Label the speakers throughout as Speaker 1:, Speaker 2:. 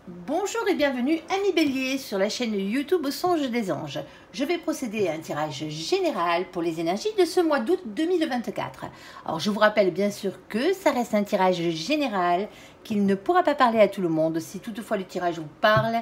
Speaker 1: Bonjour et bienvenue Amis Bélier sur la chaîne YouTube Au Songe des Anges. Je vais procéder à un tirage général pour les énergies de ce mois d'août 2024. Alors je vous rappelle bien sûr que ça reste un tirage général, qu'il ne pourra pas parler à tout le monde. Si toutefois le tirage vous parle,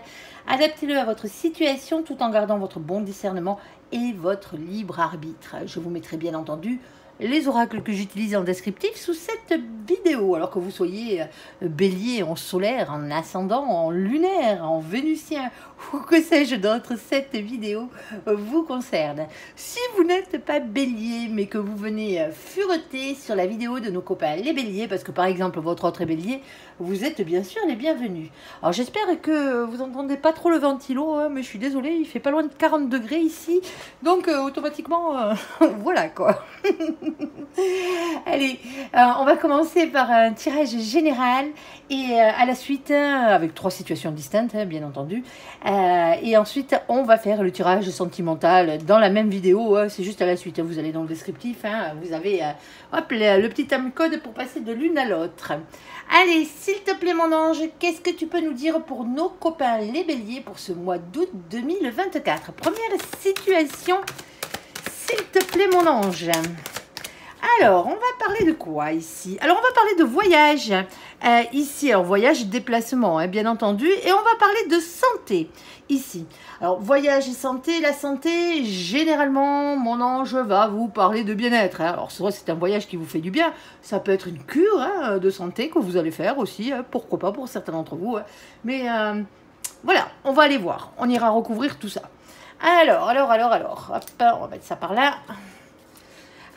Speaker 1: adaptez-le à votre situation tout en gardant votre bon discernement et votre libre arbitre. Je vous mettrai bien entendu les oracles que j'utilise en descriptif sous cette vidéo, alors que vous soyez bélier en solaire, en ascendant, en lunaire, en vénusien, ou que sais-je d'autre, cette vidéo vous concerne. Si vous n'êtes pas bélier, mais que vous venez fureter sur la vidéo de nos copains les béliers, parce que par exemple votre autre est bélier, vous êtes bien sûr les bienvenus. Alors j'espère que vous n'entendez pas trop le ventilo, hein, mais je suis désolée, il fait pas loin de 40 degrés ici, donc automatiquement, voilà quoi. Allez, on va commencer par un tirage général et à la suite, avec 3 situations distinctes, bien entendu. Et ensuite, on va faire le tirage sentimental dans la même vidéo. C'est juste à la suite. Vous allez dans le descriptif. Vous avez hop, le petit time code pour passer de l'une à l'autre. Allez, s'il te plaît, mon ange, qu'est-ce que tu peux nous dire pour nos copains les béliers pour ce mois d'août 2024? Première situation, s'il te plaît, mon ange. Alors, on va parler de quoi ici? Alors, on va parler de voyage. Ici, alors voyage, déplacement, hein, bien entendu. Et on va parler de santé, ici. Alors, voyage et santé. La santé, généralement, mon ange va vous parler de bien-être. Hein. Alors, soit c'est un voyage qui vous fait du bien. Ça peut être une cure hein, de santé que vous allez faire aussi. Hein, pourquoi pas pour certains d'entre vous. Hein. Mais voilà, on va aller voir. On ira recouvrir tout ça. Alors. Hop, on va mettre ça par là.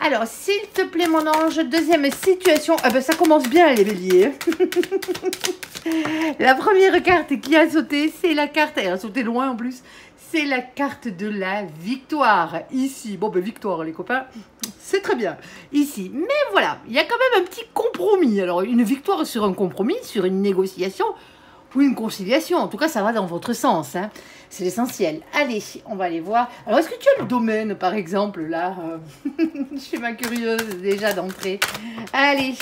Speaker 1: Alors, s'il te plaît, mon ange, deuxième situation. Ah ben, ça commence bien, les béliers. La première carte qui a sauté, c'est la carte... Elle a sauté loin, en plus. C'est la carte de la victoire. Ici. Bon, ben, victoire, les copains. C'est très bien. Ici. Mais voilà, il y a quand même un petit compromis. Alors, une victoire sur un compromis, sur une négociation... ou une conciliation, en tout cas ça va dans votre sens, hein. C'est l'essentiel. Allez, on va aller voir. Alors est-ce que tu as le domaine par exemple là je suis ma curieuse déjà d'entrée. Allez.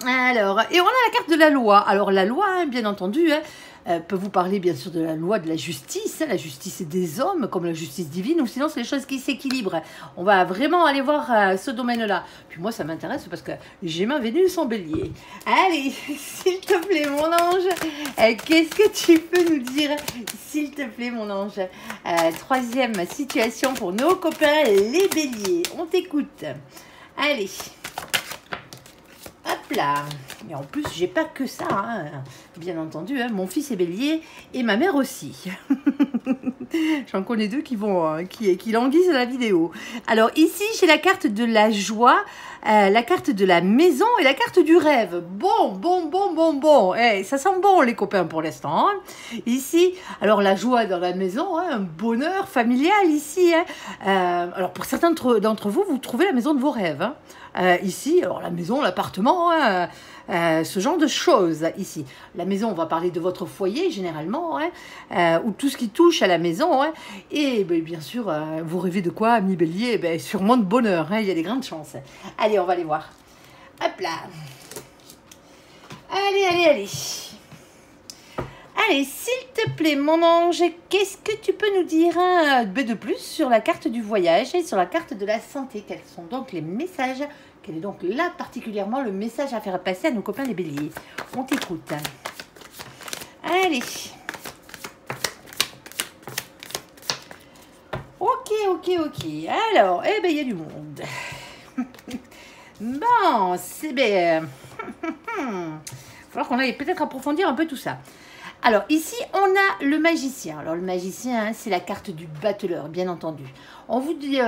Speaker 1: Alors, et on a la carte de la loi. Alors la loi, hein, bien entendu, hein, peut vous parler bien sûr de la loi de la justice des hommes, comme la justice divine, ou sinon c'est les choses qui s'équilibrent. On va vraiment aller voir ce domaine-là. Puis moi ça m'intéresse parce que j'ai ma Vénus en bélier. Allez, s'il te plaît mon ange, qu'est-ce que tu peux nous dire, s'il te plaît mon ange? Troisième situation pour nos copains les béliers. On t'écoute. Allez. Hop là. Et en plus, j'ai pas que ça, hein. Bien entendu. Hein. Mon fils est bélier et ma mère aussi. J'en connais deux qui languissent la vidéo. Alors ici, j'ai la carte de la joie, la carte de la maison et la carte du rêve. Bon. Hey, ça sent bon les copains pour l'instant. Hein. Ici, alors la joie dans la maison, hein, un bonheur familial ici. Hein. Alors pour certains d'entre vous, vous trouvez la maison de vos rêves. Hein. Ici, alors la maison, l'appartement, hein, ce genre de choses ici. La maison, on va parler de votre foyer généralement, hein, ou tout ce qui touche à la maison. Hein, et ben, bien sûr, vous rêvez de quoi, ami bélier? Ben, sûrement de bonheur, hein, il y a des grandes chances. Allez, on va aller voir. Hop là. Allez. Allez, s'il te plaît, mon ange, qu'est-ce que tu peux nous dire hein, de plus sur la carte du voyage et sur la carte de la santé? Quels sont donc les messages? Quel est donc là particulièrement le message à faire passer à nos copains les béliers? On t'écoute. Allez. Ok. Alors, eh ben, il y a du monde. Bon, c'est bien. Il va falloir qu'on aille peut-être approfondir un peu tout ça. Alors, ici, on a le magicien. Alors, le magicien, hein, c'est la carte du battleur, bien entendu. On vous dit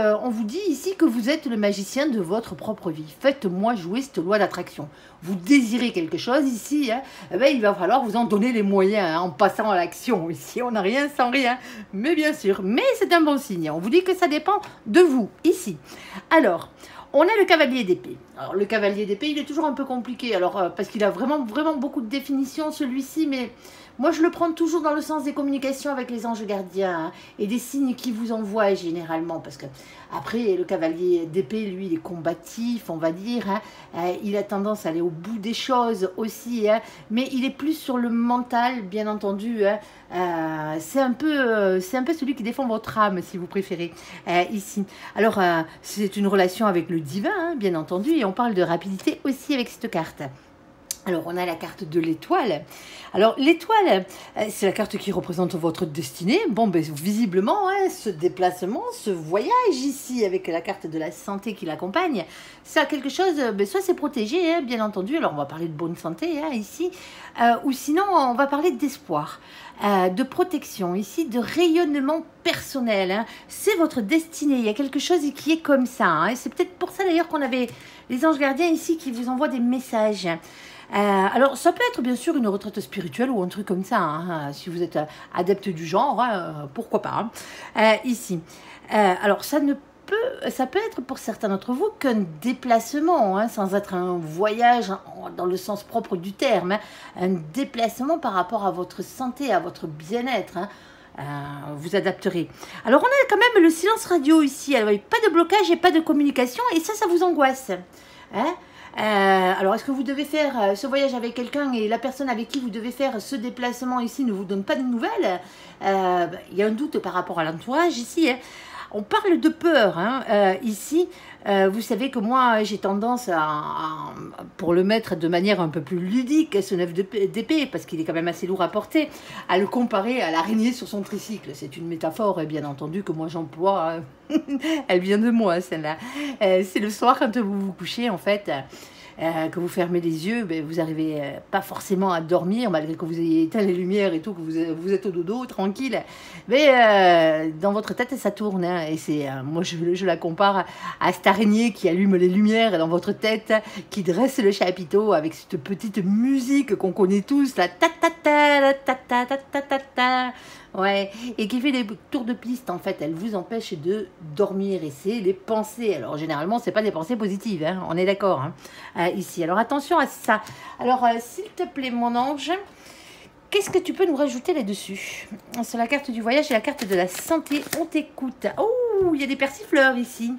Speaker 1: ici que vous êtes le magicien de votre propre vie. Faites-moi jouer cette loi d'attraction. Vous désirez quelque chose ici, hein, eh ben, il va falloir vous en donner les moyens hein, en passant à l'action. Ici, on n'a rien sans rien, mais bien sûr. Mais c'est un bon signe. On vous dit que ça dépend de vous, ici. Alors... on a le cavalier d'épée. Alors, le cavalier d'épée, il est toujours un peu compliqué, alors parce qu'il a vraiment beaucoup de définitions, celui-ci, mais moi, je le prends toujours dans le sens des communications avec les anges gardiens, hein, et des signes qui vous envoient généralement, parce que après, le cavalier d'épée, lui, il est combatif, on va dire, hein, il a tendance à aller au bout des choses aussi, hein, mais il est plus sur le mental, bien entendu, hein, c'est un peu celui qui défend votre âme, si vous préférez, ici. Alors, c'est une relation avec le divin, hein, bien entendu, et on parle de rapidité aussi avec cette carte. Alors, on a la carte de l'étoile. Alors, l'étoile, c'est la carte qui représente votre destinée. Bon, ben, visiblement, hein, ce déplacement, ce voyage ici, avec la carte de la santé qui l'accompagne, ça a quelque chose, ben, soit c'est protégé, hein, bien entendu. Alors, on va parler de bonne santé, hein, ici. Ou sinon, on va parler d'espoir, de protection, ici, de rayonnement personnel. Hein. C'est votre destinée. Il y a quelque chose qui est comme ça. Hein. Et c'est peut-être pour ça, d'ailleurs, qu'on avait les anges gardiens ici qui vous envoient des messages. Alors, ça peut être bien sûr une retraite spirituelle ou un truc comme ça, hein, si vous êtes adepte du genre, hein, pourquoi pas. Hein. Ici, alors ça peut être pour certains d'entre vous qu'un déplacement, hein, sans être un voyage dans le sens propre du terme, hein, un déplacement par rapport à votre santé, à votre bien-être. Hein. Vous adapterez. Alors, on a quand même le silence radio ici. Alors, il n'y a pas de blocage et pas de communication, et ça vous angoisse. Hein. Alors, est-ce que vous devez faire ce voyage avec quelqu'un et la personne avec qui vous devez faire ce déplacement ici ne vous donne pas de nouvelles? Il y a un doute par rapport à l'entourage ici. Hein. On parle de peur, hein, ici. Vous savez que moi, j'ai tendance pour le mettre de manière un peu plus ludique, ce 9 d'épée, parce qu'il est quand même assez lourd à porter, à le comparer à l'araignée sur son tricycle. C'est une métaphore, bien entendu, que moi j'emploie. Elle vient de moi, celle-là. C'est le soir, quand vous vous couchez, en fait, que vous fermez les yeux, ben, vous n'arrivez pas forcément à dormir, malgré que vous ayez éteint les lumières et tout, que vous êtes au dodo, tranquille. Mais dans votre tête, ça tourne. Hein, et c'est, moi, je la compare à cette araignée qui allume les lumières dans votre tête, qui dresse le chapiteau avec cette petite musique qu'on connaît tous, la ta-ta-ta, ta-ta-ta-ta-ta. Ouais, et qui fait des tours de piste, en fait, elle vous empêche de dormir, et c'est les pensées. Alors, généralement, c'est pas des pensées positives, hein, on est d'accord, hein, ici. Alors, attention à ça. Alors, s'il te plaît, mon ange, qu'est-ce que tu peux nous rajouter là-dessus? Sur la carte du voyage et la carte de la santé, on t'écoute. Oh, il y a des persifleurs ici.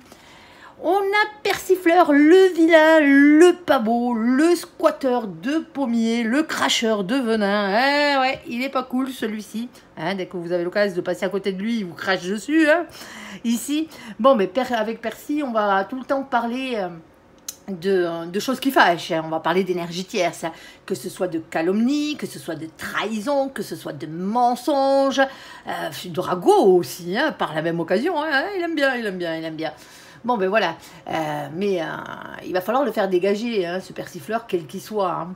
Speaker 1: On a Persifleur, le vilain, le pas beau, le squatteur de pommier, le cracheur de venin. Ouais, il est pas cool celui-ci. Hein, dès que vous avez l'occasion de passer à côté de lui, il vous crache dessus. Hein, ici. Bon, mais avec Percy, on va tout le temps parler de choses qui fâchent. On va parler d'énergie tierce. Que ce soit de calomnie, que ce soit de trahison, que ce soit de mensonges, de ragot aussi, hein, par la même occasion. Hein, il aime bien, il aime bien, il aime bien. Bon, ben voilà, mais il va falloir le faire dégager, hein, ce persifleur, quel qu'il soit. Hein.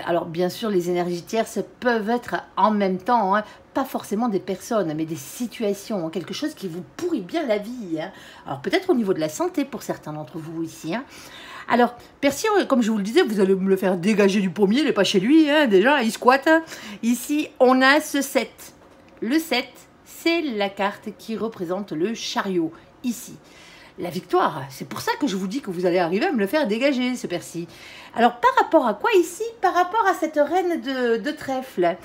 Speaker 1: Alors, bien sûr, les énergies tierces peuvent être en même temps, hein, pas forcément des personnes, mais des situations, hein, quelque chose qui vous pourrit bien la vie. Hein. Alors, peut-être au niveau de la santé pour certains d'entre vous ici. Hein. Alors, Percy, comme je vous le disais, vous allez me le faire dégager du pommier, il n'est pas chez lui, hein, déjà, il squatte. Ici, on a ce 7. Le 7, c'est la carte qui représente le chariot, ici. La victoire, c'est pour ça que je vous dis que vous allez arriver à me le faire dégager, ce Percy. Alors, par rapport à quoi ici? Par rapport à cette reine de trèfle.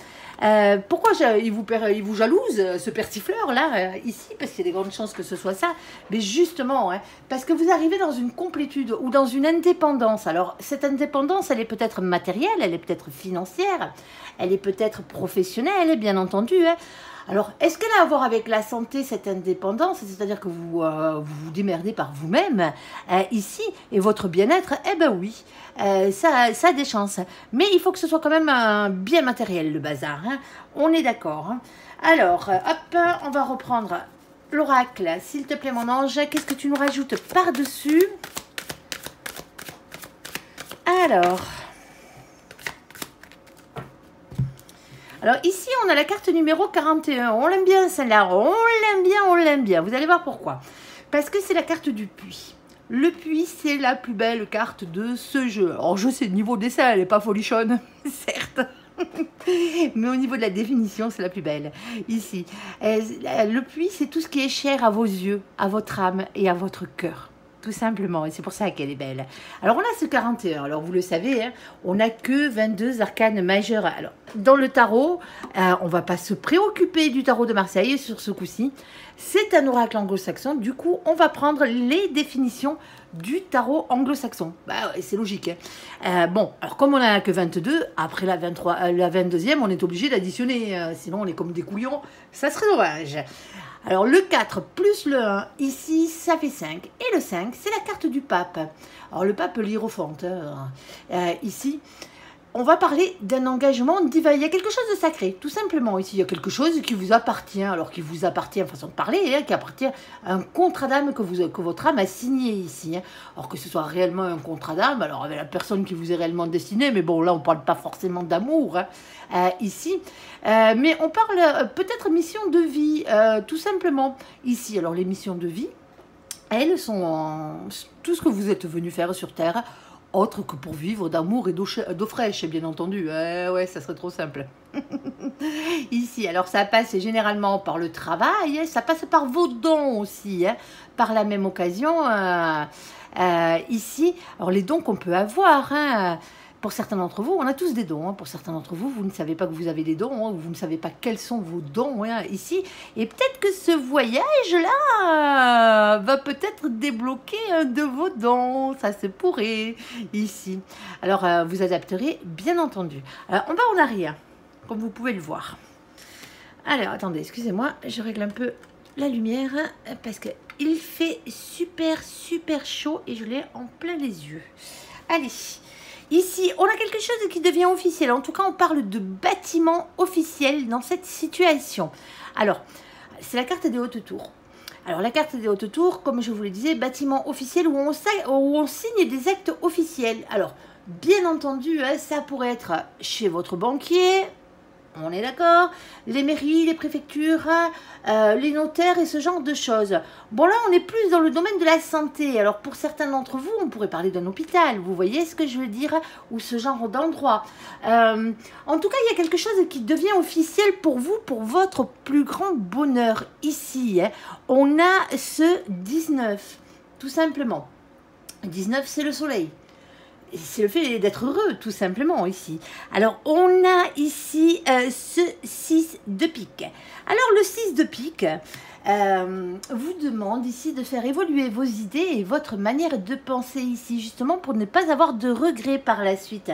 Speaker 1: Pourquoi il vous jalouse, ce persifleur-là, ici? Parce qu'il y a des grandes chances que ce soit ça. Mais justement, hein, parce que vous arrivez dans une complétude ou dans une indépendance. Alors, cette indépendance, elle est peut-être matérielle, elle est peut-être financière, elle est peut-être professionnelle, bien entendu, hein. Alors, est-ce qu'elle a à voir avec la santé, cette indépendance? C'est-à-dire que vous vous démerdez par vous-même ici, et votre bien-être? Eh ben oui, ça a des chances. Mais il faut que ce soit quand même bien matériel, le bazar. Hein. On est d'accord. Hein. Alors, hop, on va reprendre l'oracle. S'il te plaît, mon ange, qu'est-ce que tu nous rajoutes par-dessus? Alors ici, on a la carte numéro 41. On l'aime bien celle-là. On l'aime bien, on l'aime bien. Vous allez voir pourquoi. Parce que c'est la carte du puits. Le puits, c'est la plus belle carte de ce jeu. Alors je sais, niveau dessin, elle n'est pas folichonne, certes. Mais au niveau de la définition, c'est la plus belle. Ici, le puits, c'est tout ce qui est cher à vos yeux, à votre âme et à votre cœur. tout simplement, et c'est pour ça qu'elle est belle. Alors, on a ce 41, alors vous le savez, hein, on n'a que 22 arcanes majeures. Alors, dans le tarot, on ne va pas se préoccuper du tarot de Marseille sur ce coup-ci. C'est un oracle anglo-saxon, du coup, on va prendre les définitions du tarot anglo-saxon. Bah, c'est logique. Hein. Bon, alors comme on n'a que 22, après la 22e, on est obligé d'additionner, sinon on est comme des couillons, ça serait dommage. Alors le 4 plus le 1, ici ça fait 5. Et le 5, c'est la carte du pape. Alors le pape, l'hiérophante, ici, on va parler d'un engagement divin. Il y a quelque chose de sacré, tout simplement. Ici, il y a quelque chose qui vous appartient, alors qui vous appartient en façon de parler, hein, qui appartient à un contrat d'âme que votre âme a signé ici. Hein. Alors que ce soit réellement un contrat d'âme, alors avec la personne qui vous est réellement destinée, mais bon, là, on ne parle pas forcément d'amour, hein, ici. Mais on parle peut-être mission de vie, tout simplement. Ici, alors les missions de vie, elles sont tout ce que vous êtes venu faire sur Terre, autre que pour vivre d'amour et d'eau fraîche, bien entendu. Ouais, ça serait trop simple. Ici, alors ça passe généralement par le travail, hein, ça passe par vos dons aussi, hein, par la même occasion. Ici, alors les dons qu'on peut avoir, hein, pour certains d'entre vous, on a tous des dons. Hein. Pour certains d'entre vous, vous ne savez pas que vous avez des dons, hein, vous ne savez pas quels sont vos dons hein, ici. Et peut-être que ce voyage-là va peut-être débloquer un de vos dons. Ça se pourrait ici. Alors, vous adapterez, bien entendu. Alors, on va en arrière, comme vous pouvez le voir. Alors, attendez, excusez-moi, je règle un peu la lumière parce qu'il fait super chaud et je l'ai en plein les yeux. Allez. Ici, on a quelque chose qui devient officiel. En tout cas, on parle de bâtiment officiel dans cette situation. Alors, c'est la carte des hautes tours. Alors, la carte des hautes tours, comme je vous le disais, bâtiment officiel où on signe des actes officiels. Alors, bien entendu, hein, ça pourrait être chez votre banquier, on est d'accord, les mairies, les préfectures, les notaires et ce genre de choses. Bon là, on est plus dans le domaine de la santé. Alors pour certains d'entre vous, on pourrait parler d'un hôpital, vous voyez ce que je veux dire, ou ce genre d'endroit. En tout cas, il y a quelque chose qui devient officiel pour vous, pour votre plus grand bonheur. Ici, hein, on a ce 19, tout simplement. 19, c'est le soleil. C'est le fait d'être heureux, tout simplement, ici. Alors, on a ici ce 6 de pique. Alors, le 6 de pique vous demande ici de faire évoluer vos idées et votre manière de penser ici, justement, pour ne pas avoir de regrets par la suite.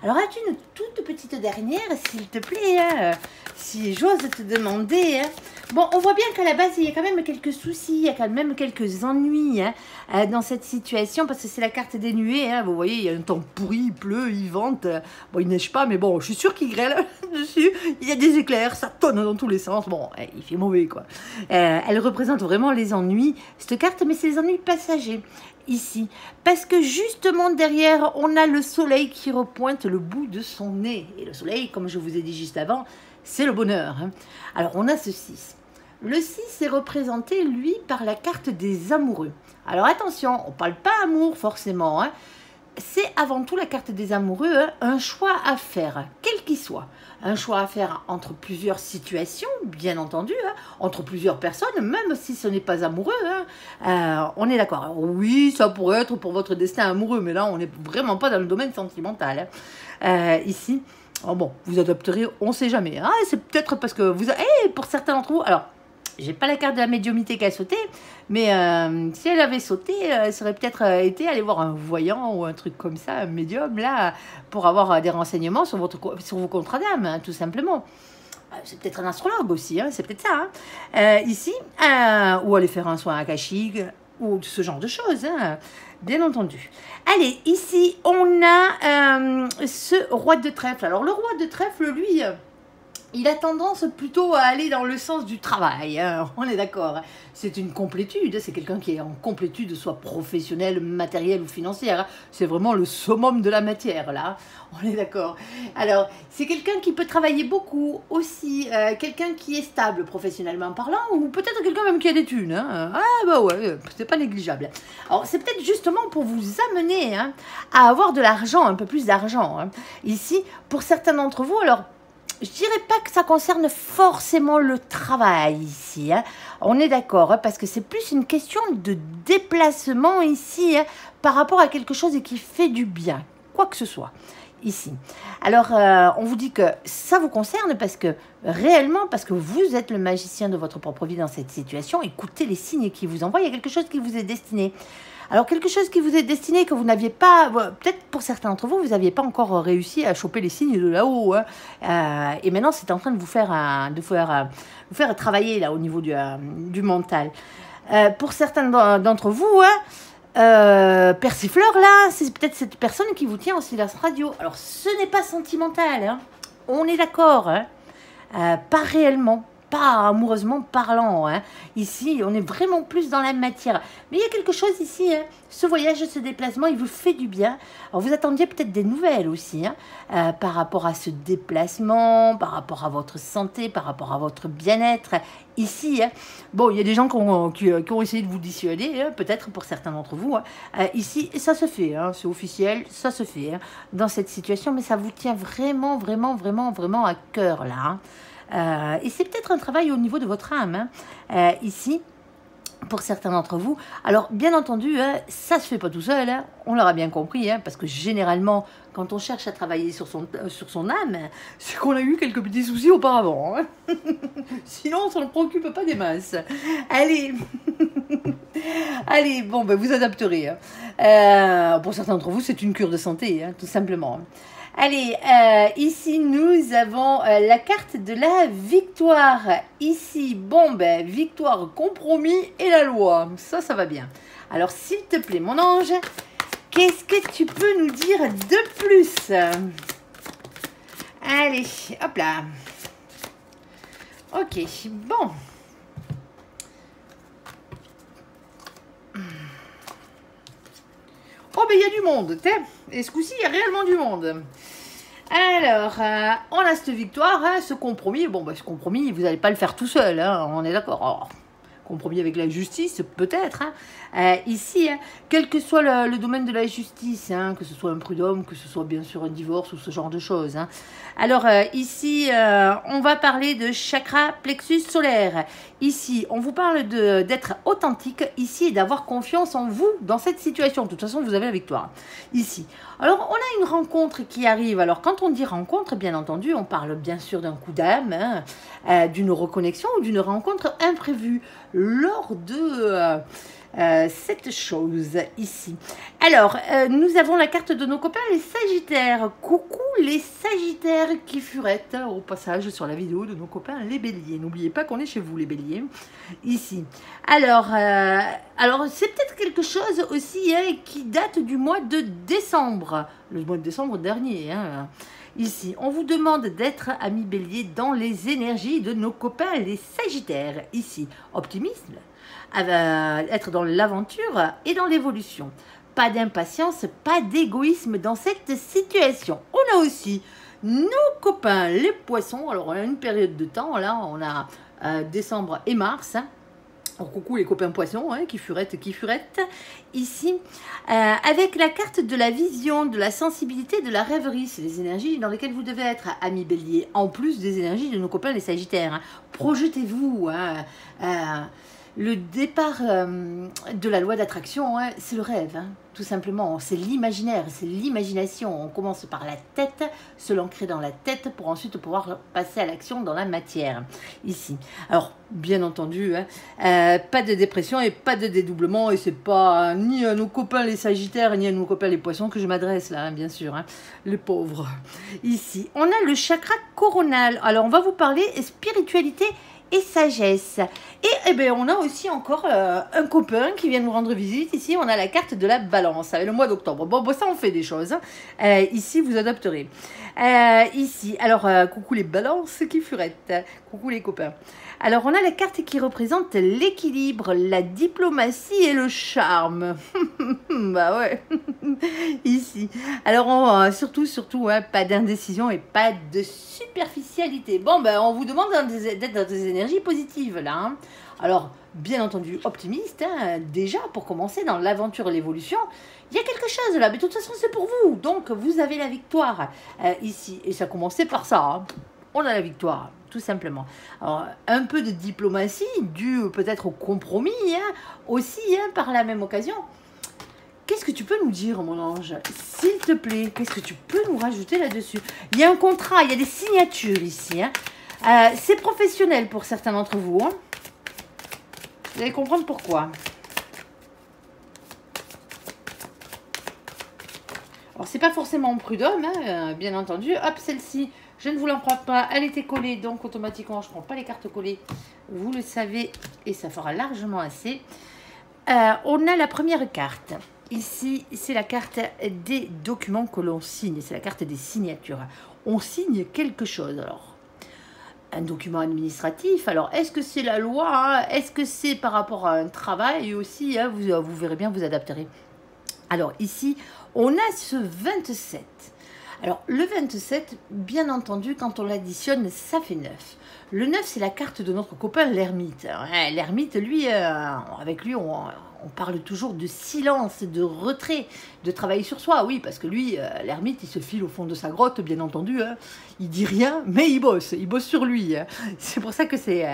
Speaker 1: Alors, as-tu une toute petite dernière, s'il te plaît, hein, si j'ose te demander. Hein. Bon, on voit bien qu'à la base, il y a quand même quelques soucis, il y a quand même quelques ennuis hein, dans cette situation, parce que c'est la carte des nuées. Hein, vous voyez, il y a un temps pourri, il pleut, il vente. Bon, il neige pas, mais bon, je suis sûre qu'il grêle dessus. Il y a des éclairs, ça tonne dans tous les sens. Bon, il fait mauvais, quoi. Elle représente vraiment les ennuis, cette carte, mais c'est les ennuis passagers. Ici, parce que justement derrière, on a le soleil qui repointe le bout de son nez. Et le soleil, comme je vous ai dit juste avant, c'est le bonheur. Hein. Alors, on a ce 6. Le 6 est représenté, lui, par la carte des amoureux. Alors, attention, on ne parle pas amour, forcément. Hein. C'est avant tout la carte des amoureux, hein, un choix à faire, quel qu'il soit. Un choix à faire entre plusieurs situations, bien entendu, hein, entre plusieurs personnes, même si ce n'est pas amoureux. Hein, on est d'accord. Oui, ça pourrait être pour votre destin amoureux, mais là, on n'est vraiment pas dans le domaine sentimental. Hein. Ici, oh bon, vous adopterez, on ne sait jamais. Hein, c'est peut-être parce que vous... pour certains d'entre vous... Alors, j'ai pas la carte de la médiumnité qui a sauté, mais si elle avait sauté, elle serait peut-être été aller voir un voyant ou un truc comme ça, un médium, là, pour avoir des renseignements sur vos contrats d'âme, hein, tout simplement. C'est peut-être un astrologue aussi, hein, c'est peut-être ça. Hein. Ici, ou aller faire un soin akashique, ou ce genre de choses, hein, bien entendu. Allez, ici, on a ce roi de trèfle. Alors, le roi de trèfle, lui... il a tendance plutôt à aller dans le sens du travail, hein, on est d'accord. C'est une complétude, c'est quelqu'un qui est en complétude, soit professionnelle, matérielle ou financière. C'est vraiment le summum de la matière, là, on est d'accord. Alors, c'est quelqu'un qui peut travailler beaucoup aussi, quelqu'un qui est stable professionnellement parlant, ou peut-être quelqu'un même qui a des thunes. Hein. Ah bah ouais, c'est pas négligeable. Alors, c'est peut-être justement pour vous amener hein, à avoir de l'argent, un peu plus d'argent. Hein. Ici, pour certains d'entre vous, alors... je dirais pas que ça concerne forcément le travail ici, hein. On est d'accord, hein, parce que c'est plus une question de déplacement ici, hein, par rapport à quelque chose qui fait du bien, quoi que ce soit, ici. Alors, on vous dit que ça vous concerne parce que, réellement, parce que vous êtes le magicien de votre propre vie dans cette situation, écoutez les signes qui vous envoient, il y a quelque chose qui vous est destiné. Alors, quelque chose qui vous est destiné, que vous n'aviez pas, peut-être pour certains d'entre vous, vous n'aviez pas encore réussi à choper les signes de là-haut, hein. Et maintenant, c'est en train de vous faire, vous faire travailler là au niveau du mental. Pour certains d'entre vous, hein, Persifleur, là, c'est peut-être cette personne qui vous tient en silence radio. Alors, ce n'est pas sentimental, hein. On est d'accord, hein. Pas réellement. Pas amoureusement parlant, hein. Ici, on est vraiment plus dans la matière. Mais il y a quelque chose ici, hein. Ce voyage, ce déplacement, il vous fait du bien. Alors, vous attendiez peut-être des nouvelles aussi, hein, par rapport à ce déplacement, par rapport à votre santé, par rapport à votre bien-être. Ici, hein. Bon, il y a des gens qui ont essayé de vous dissuader, hein, peut-être pour certains d'entre vous. Hein. Ici, ça se fait, hein, c'est officiel, ça se fait, hein, dans cette situation, mais ça vous tient vraiment, vraiment, vraiment, vraiment à cœur, là, hein. Et c'est peut-être un travail au niveau de votre âme, hein, ici, pour certains d'entre vous. Alors, bien entendu, hein, ça ne se fait pas tout seul, hein, on l'aura bien compris, hein, parce que généralement, quand on cherche à travailler sur son âme, c'est qu'on a eu quelques petits soucis auparavant. Hein. Sinon, on ne s'en préoccupe pas des masses. Allez, allez, bon, ben, vous adapterez. Hein. Pour certains d'entre vous, c'est une cure de santé, hein, tout simplement. Allez, ici, nous avons la carte de la victoire. Ici, bon, ben, victoire, compromis et la loi. Ça va bien. Alors, s'il te plaît, mon ange, qu'est-ce que tu peux nous dire de plus? Allez, hop là. Ok, bon. Oh, ben, il y a du monde, et ce coup-ci, il y a réellement du monde. Alors, on a cette victoire, hein, ce compromis. Bon, ben, ce compromis, vous n'allez pas le faire tout seul, hein, on est d'accord. Compromis avec la justice, peut-être. Hein. Ici, hein, quel que soit le domaine de la justice, hein, que ce soit un prud'homme, que ce soit bien sûr un divorce ou ce genre de choses. Hein. Alors, ici, on va parler de chakra plexus solaire. Ici, on vous parle d'être authentique, ici, et d'avoir confiance en vous dans cette situation. De toute façon, vous avez la victoire. Ici. Alors, on a une rencontre qui arrive. Alors, quand on dit rencontre, bien entendu, on parle bien sûr d'un coup d'âme, hein, d'une reconnexion ou d'une rencontre imprévue lors de cette chose ici. Alors, nous avons la carte de nos copains, les Sagittaires. Coucou les Sagittaires qui furettent au passage sur la vidéo de nos copains, les Béliers. N'oubliez pas qu'on est chez vous, les Béliers, ici. Alors c'est peut-être quelque chose aussi, hein, qui date du mois de décembre, le mois de décembre dernier, hein. Ici, on vous demande d'être, amis Bélier, dans les énergies de nos copains, les Sagittaires. Ici, optimisme, être dans l'aventure et dans l'évolution. Pas d'impatience, pas d'égoïsme dans cette situation. On a aussi nos copains, les Poissons. Alors, on a une période de temps, là, on a décembre et mars, hein. Alors, coucou les copains poissons, hein, qui furettent, ici, avec la carte de la vision, de la sensibilité, de la rêverie. C'est les énergies dans lesquelles vous devez être, amis Bélier, en plus des énergies de nos copains les Sagittaires. Hein. Projetez-vous, hein, le départ de la loi d'attraction, hein, c'est le rêve, hein, tout simplement. C'est l'imaginaire, c'est l'imagination. On commence par la tête, se l'ancrer dans la tête pour ensuite pouvoir passer à l'action dans la matière, ici. Alors, bien entendu, hein, pas de dépression et pas de dédoublement. Et c'est pas ni à nos copains les Sagittaires, ni à nos copains les Poissons que je m'adresse là, hein, bien sûr. Hein, les pauvres. Ici, on a le chakra coronal. Alors, on va vous parler spiritualité et sagesse. Et eh ben, on a aussi encore un copain qui vient nous rendre visite. Ici, on a la carte de la balance avec le mois d'octobre. Bon, ça, on fait des choses. Hein. Ici, vous adopterez. Ici, alors, coucou les balances qui furettent. Coucou les copains. Alors, on a la carte qui représente l'équilibre, la diplomatie et le charme. Bah ouais. Ici. Alors, surtout, hein, pas d'indécision et pas de superficialité. Bon, ben, on vous demande d'être dans des énergies positives, là. Hein. Alors, bien entendu, optimiste, hein, déjà, pour commencer dans l'aventure et l'évolution, il y a quelque chose là, mais de toute façon, c'est pour vous. Donc, vous avez la victoire ici. Et ça commençait par ça, hein. on a la victoire, tout simplement. Alors, un peu de diplomatie, due peut-être au compromis, hein, aussi, hein, par la même occasion. Qu'est-ce que tu peux nous dire, mon ange? S'il te plaît, qu'est-ce que tu peux nous rajouter là-dessus? Il y a un contrat, il y a des signatures ici. Hein. C'est professionnel pour certains d'entre vous. Hein. Vous allez comprendre pourquoi. Alors, c'est pas forcément prud'homme, hein, bien entendu. Hop, celle-ci, je ne vous l'emprunte pas. Elle était collée, donc automatiquement, je ne prends pas les cartes collées. Vous le savez, et ça fera largement assez. On a la première carte. Ici, c'est la carte des documents que l'on signe. C'est la carte des signatures. On signe quelque chose. Alors, un document administratif. Alors, est-ce que c'est la loi, hein? Est-ce que c'est par rapport à un travail aussi, hein? Vous verrez bien, vous adapterez. Alors, ici, on a ce 27. Alors, le 27, bien entendu, quand on l'additionne, ça fait 9. Le 9, c'est la carte de notre copain l'ermite. L'ermite, lui, avec lui, on parle toujours de silence, de retrait, de travailler sur soi. Oui, parce que lui, l'ermite, il se file au fond de sa grotte, bien entendu. Hein. Il dit rien, mais il bosse sur lui. Hein. C'est pour ça que c'est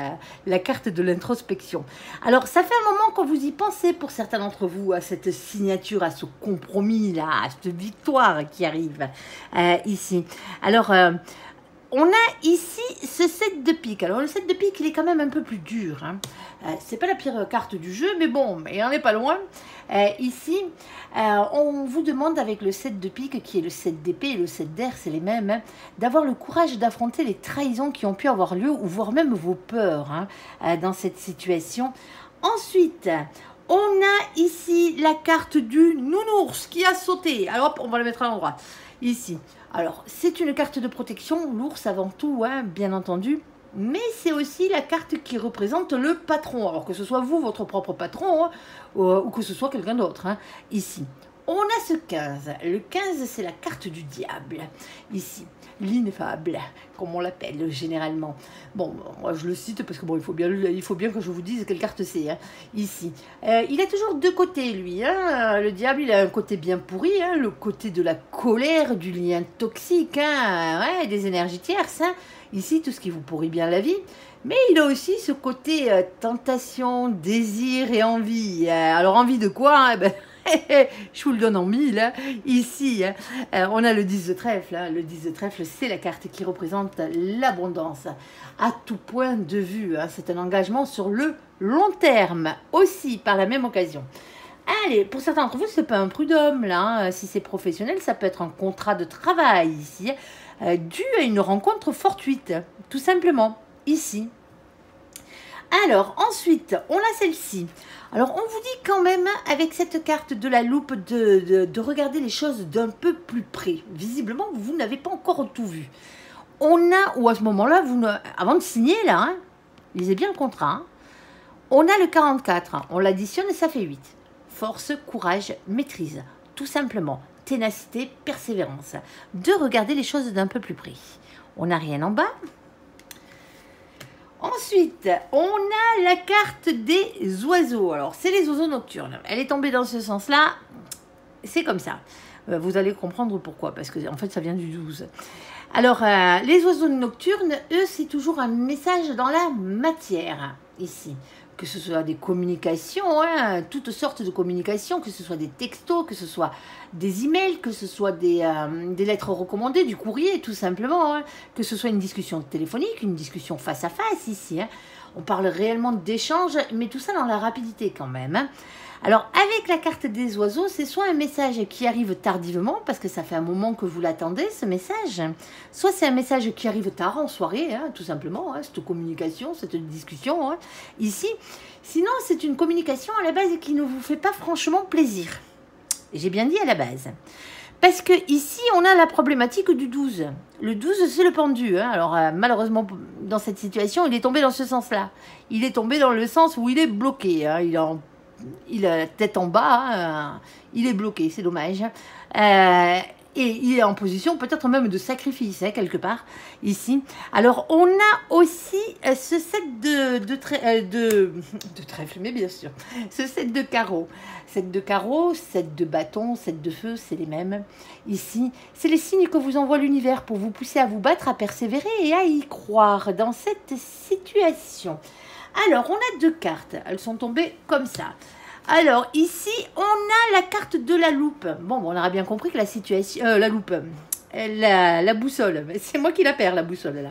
Speaker 1: la carte de l'introspection. Alors, ça fait un moment que vous y pensez, pour certains d'entre vous, à cette signature, à ce compromis-là, à cette victoire qui arrive ici. Alors, on a ici ce 7 de pique. Alors, le 7 de pique, il est quand même un peu plus dur. Hein. C'est pas la pire carte du jeu, mais bon, il n'en est pas loin. Ici, on vous demande avec le 7 de pique, qui est le 7 d'épée et le 7 d'air, c'est les mêmes, hein, d'avoir le courage d'affronter les trahisons qui ont pu avoir lieu, ou voire même vos peurs hein, dans cette situation. Ensuite, on a ici la carte du nounours qui a sauté. Alors, hop, on va la mettre à l'endroit. Ici. Alors, c'est une carte de protection, l'ours avant tout, hein, bien entendu. Mais c'est aussi la carte qui représente le patron. Alors que ce soit vous, votre propre patron, hein, ou que ce soit quelqu'un d'autre. Hein, ici. On a ce 15. Le 15, c'est la carte du diable. Ici. L'ineffable, comme on l'appelle généralement. Bon, moi je le cite parce que bon, il faut bien que je vous dise quelle carte c'est. Hein, ici. Il a toujours deux côtés, lui. Hein. Le diable, il a un côté bien pourri, hein, le côté de la colère, du lien toxique, hein, ouais, des énergies tierces. Hein. Ici, tout ce qui vous pourrit bien la vie. Mais il a aussi ce côté tentation, désir et envie. Alors, envie de quoi hein, ben, je vous le donne en mille. Hein. Ici, hein, on a le 10 de trèfle. Hein. Le 10 de trèfle, c'est la carte qui représente l'abondance à tout point de vue. Hein. C'est un engagement sur le long terme aussi, par la même occasion. Allez, pour certains d'entre vous, ce n'est pas un prud'homme. Là, hein. Si c'est professionnel, ça peut être un contrat de travail ici, dû à une rencontre fortuite, tout simplement, ici. Alors, ensuite, on a celle-ci. Alors, on vous dit quand même, avec cette carte de la loupe, de regarder les choses d'un peu plus près. Visiblement, vous n'avez pas encore tout vu. On a, ou à ce moment-là, avant de signer, là, hein, lisez bien le contrat, hein, on a le 44. On l'additionne et ça fait 8. Force, courage, maîtrise. Tout simplement, ténacité, persévérance. De regarder les choses d'un peu plus près. On n'a rien en bas. Ensuite, on a la carte des oiseaux. Alors, c'est les oiseaux nocturnes. Elle est tombée dans ce sens-là. C'est comme ça. Vous allez comprendre pourquoi. Parce que, en fait, ça vient du 12. Alors, les oiseaux nocturnes, eux, c'est toujours un message dans la matière, ici. Que ce soit des communications, hein, toutes sortes de communications, que ce soit des textos, que ce soit des emails, que ce soit des lettres recommandées, du courrier, tout simplement, hein, que ce soit une discussion téléphonique, une discussion face à face ici. Hein. On parle réellement d'échanges, mais tout ça dans la rapidité quand même. Hein. Alors, avec la carte des oiseaux, c'est soit un message qui arrive tardivement, parce que ça fait un moment que vous l'attendez, ce message, soit c'est un message qui arrive tard en soirée, hein, tout simplement, hein, cette communication, cette discussion, hein, ici. Sinon, c'est une communication à la base qui ne vous fait pas franchement plaisir. J'ai bien dit à la base. Parce que ici, on a la problématique du 12. Le 12, c'est le pendu. Hein. Alors, malheureusement, dans cette situation, il est tombé dans ce sens-là. Il est tombé dans le sens où il est bloqué. Hein. Il a la tête en bas. Hein. Il est bloqué, c'est dommage. et il est en position peut-être même de sacrifice, hein, quelque part, ici. Alors, on a aussi ce set de trèfle, mais bien sûr, ce set de carreaux. Set de carreaux, set de bâtons, set de feu, c'est les mêmes. Ici, c'est les signes que vous envoie l'univers pour vous pousser à vous battre, à persévérer et à y croire dans cette situation. Alors, on a 2 cartes. Elles sont tombées comme ça. Alors, ici, on a la carte de la loupe. Bon, on aura bien compris que la situation... la loupe, la boussole. C'est moi qui la perds, la boussole, là.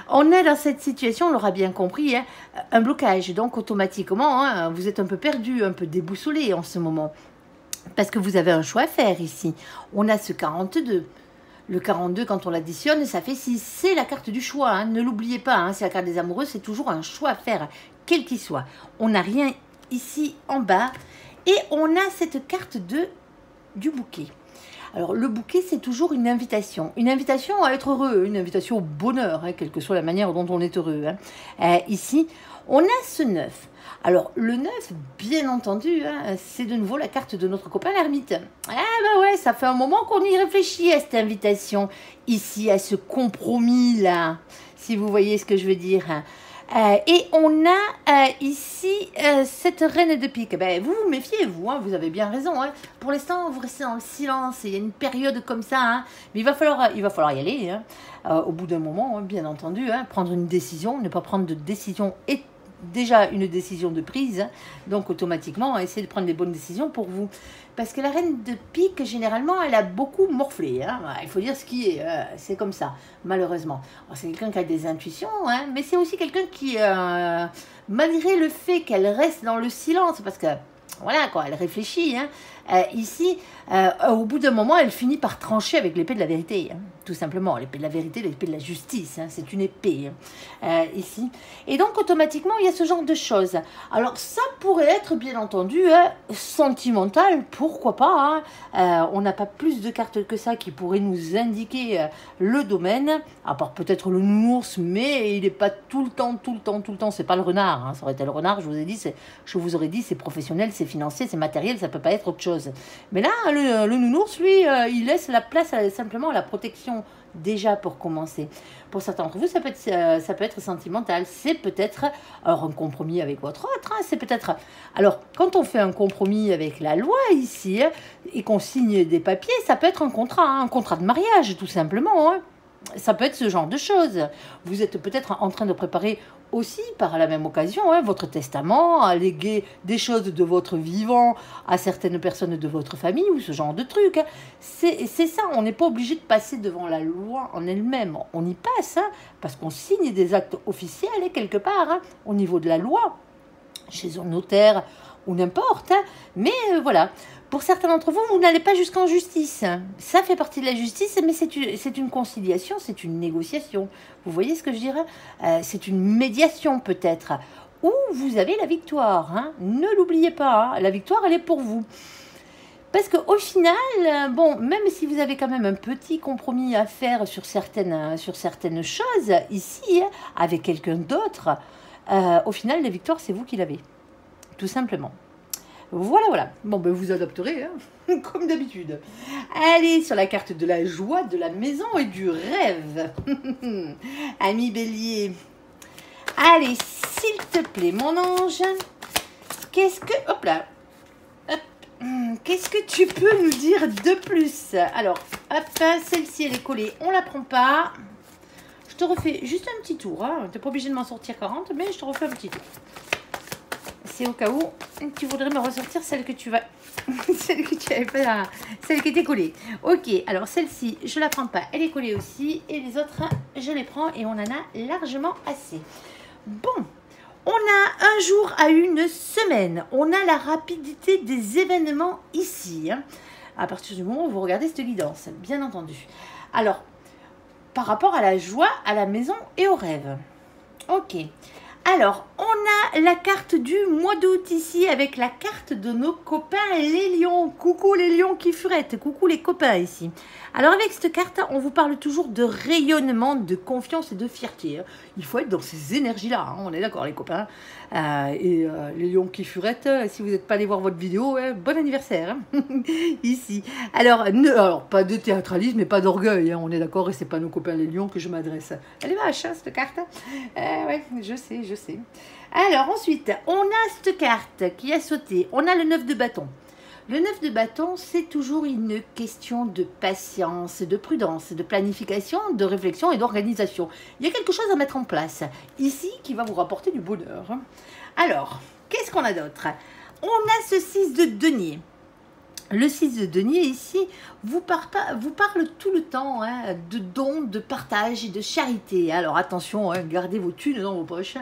Speaker 1: On est dans cette situation, on l'aura bien compris, hein, un blocage. Donc, automatiquement, hein, vous êtes un peu perdu, un peu déboussolé en ce moment. Parce que vous avez un choix à faire ici. On a ce 42. Le 42, quand on l'additionne, ça fait 6. C'est la carte du choix, hein, ne l'oubliez pas. Hein, c'est la carte des amoureux, c'est toujours un choix à faire, quel qu'il soit. On n'a rien ici en bas. Et on a cette carte du bouquet. Alors, le bouquet, c'est toujours une invitation à être heureux, une invitation au bonheur, hein, quelle que soit la manière dont on est heureux. Hein. Ici, on a ce 9. Alors, le 9, bien entendu, hein, c'est de nouveau la carte de notre copain l'ermite. Ah ben ouais, ça fait un moment qu'on y réfléchit à cette invitation, ici, à ce compromis-là, si vous voyez ce que je veux dire. Et on a ici cette reine de pique. Ben, vous vous méfiez, vous, hein, vous avez bien raison. Hein. Pour l'instant, vous restez dans le silence. Il y a une période comme ça. Hein, mais il va falloir y aller. Hein, au bout d'un moment, hein, bien entendu. Hein, prendre une décision, ne pas prendre de décision est déjà une décision de prise. Hein, donc, automatiquement, essayez de prendre des bonnes décisions pour vous. Parce que la reine de pique, généralement, elle a beaucoup morflé. Hein. Il faut dire ce qui est. C'est comme ça, malheureusement. C'est quelqu'un qui a des intuitions, hein, mais c'est aussi quelqu'un qui, malgré le fait qu'elle reste dans le silence, parce que, voilà, quoi, elle réfléchit, hein, ici, au bout d'un moment, elle finit par trancher avec l'épée de la vérité, hein, tout simplement. L'épée de la vérité, l'épée de la justice, hein, c'est une épée, hein, ici. Et donc, automatiquement, il y a ce genre de choses. Alors, ça pourrait être, bien entendu, sentimental, pourquoi pas. Hein. On n'a pas plus de cartes que ça qui pourraient nous indiquer le domaine, à part peut-être le nounours, mais il n'est pas tout le temps. C'est pas le renard. Hein. Ça aurait été le renard, je vous aurais dit, c'est professionnel, c'est financier, c'est matériel, ça peut pas être autre chose. Mais là, le nounours, lui, il laisse la place simplement à la protection, déjà pour commencer. Pour certains d'entre vous, ça peut être sentimental. C'est peut-être un compromis avec votre autre. Hein, c'est peut-être... Alors, quand on fait un compromis avec la loi ici, hein, et qu'on signe des papiers, ça peut être un contrat de mariage, tout simplement. Hein. Ça peut être ce genre de choses. Vous êtes peut-être en train de préparer aussi, par la même occasion, hein, votre testament, à léguer des choses de votre vivant à certaines personnes de votre famille ou ce genre de truc. Hein. C'est ça, on n'est pas obligé de passer devant la loi en elle-même. On y passe, hein, parce qu'on signe des actes officiels, hein, quelque part, hein, au niveau de la loi, chez un notaire ou n'importe. Hein. Mais voilà. Pour certains d'entre vous, vous n'allez pas jusqu'en justice. Ça fait partie de la justice, mais c'est une conciliation, c'est une négociation. Vous voyez ce que je dirais? C'est une médiation peut-être, où vous avez la victoire. Hein. Ne l'oubliez pas, hein. La victoire, elle est pour vous. Parce qu'au final, bon, même si vous avez quand même un petit compromis à faire sur certaines choses, ici, hein, avec quelqu'un d'autre, au final, la victoire, c'est vous qui l'avez. Tout simplement. Voilà. Bon, ben vous adopterez, hein, comme d'habitude. Allez, sur la carte de la joie, de la maison et du rêve. Ami Bélier. Allez, s'il te plaît, mon ange. Hop là. Hop. Qu'est-ce que tu peux nous dire de plus? Alors, hop, celle-ci, elle est collée. On la prend pas. Je te refais juste un petit tour. Hein. Tu n'es pas obligé de m'en sortir 40, mais je te refais un petit tour. C'est au cas où tu voudrais me ressortir celle que tu vas... celle que tu avais pas... Celle qui était collée. Ok, alors celle-ci, je la prends pas. Elle est collée aussi. Et les autres, je les prends et on en a largement assez. Bon, on a un jour à une semaine. On a la rapidité des événements ici. Hein, à partir du moment où vous regardez cette guidance, bien entendu. Alors, par rapport à la joie, à la maison et au rêve. Ok. Alors, on a la carte du mois d'août ici avec la carte de nos copains les lions. Coucou les lions qui furettent, coucou les copains ici. Alors avec cette carte, on vous parle toujours de rayonnement, de confiance et de fierté. Il faut être dans ces énergies-là, hein, on est d'accord les copains. Les lions qui furettent, si vous n'êtes pas allé voir votre vidéo, bon anniversaire hein, ici. Alors, pas de théâtralisme et pas d'orgueil, hein, on est d'accord, et c'est pas nos copains les lions que je m'adresse. Elle est vache hein, cette carte. Ouais, je sais. Alors ensuite, on a cette carte qui a sauté. On a le 9 de bâton. Le 9 de bâton, c'est toujours une question de patience, de prudence, de planification, de réflexion et d'organisation. Il y a quelque chose à mettre en place ici qui va vous rapporter du bonheur. Alors, qu'est-ce qu'on a d'autre? On a ce 6 de denier. Le 6 de denier ici vous parle tout le temps hein, de dons, de partage et de charité. Alors attention, hein, gardez vos thunes dans vos poches.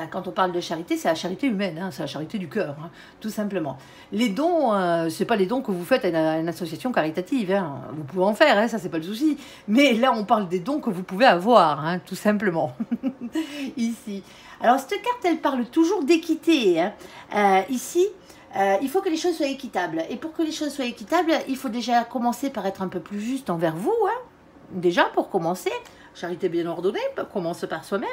Speaker 1: Quand on parle de charité, c'est la charité humaine, hein, c'est la charité du cœur, hein, tout simplement. Les dons, c'est pas les dons que vous faites à une association caritative, hein. Vous pouvez en faire, hein, ça c'est pas le souci. Mais là, on parle des dons que vous pouvez avoir, hein, tout simplement. Ici. Alors cette carte, elle parle toujours d'équité. Hein. Ici, il faut que les choses soient équitables. Et pour que les choses soient équitables, il faut déjà commencer par être un peu plus juste envers vous. Hein. Déjà, pour commencer, charité bien ordonnée, commence par soi-même.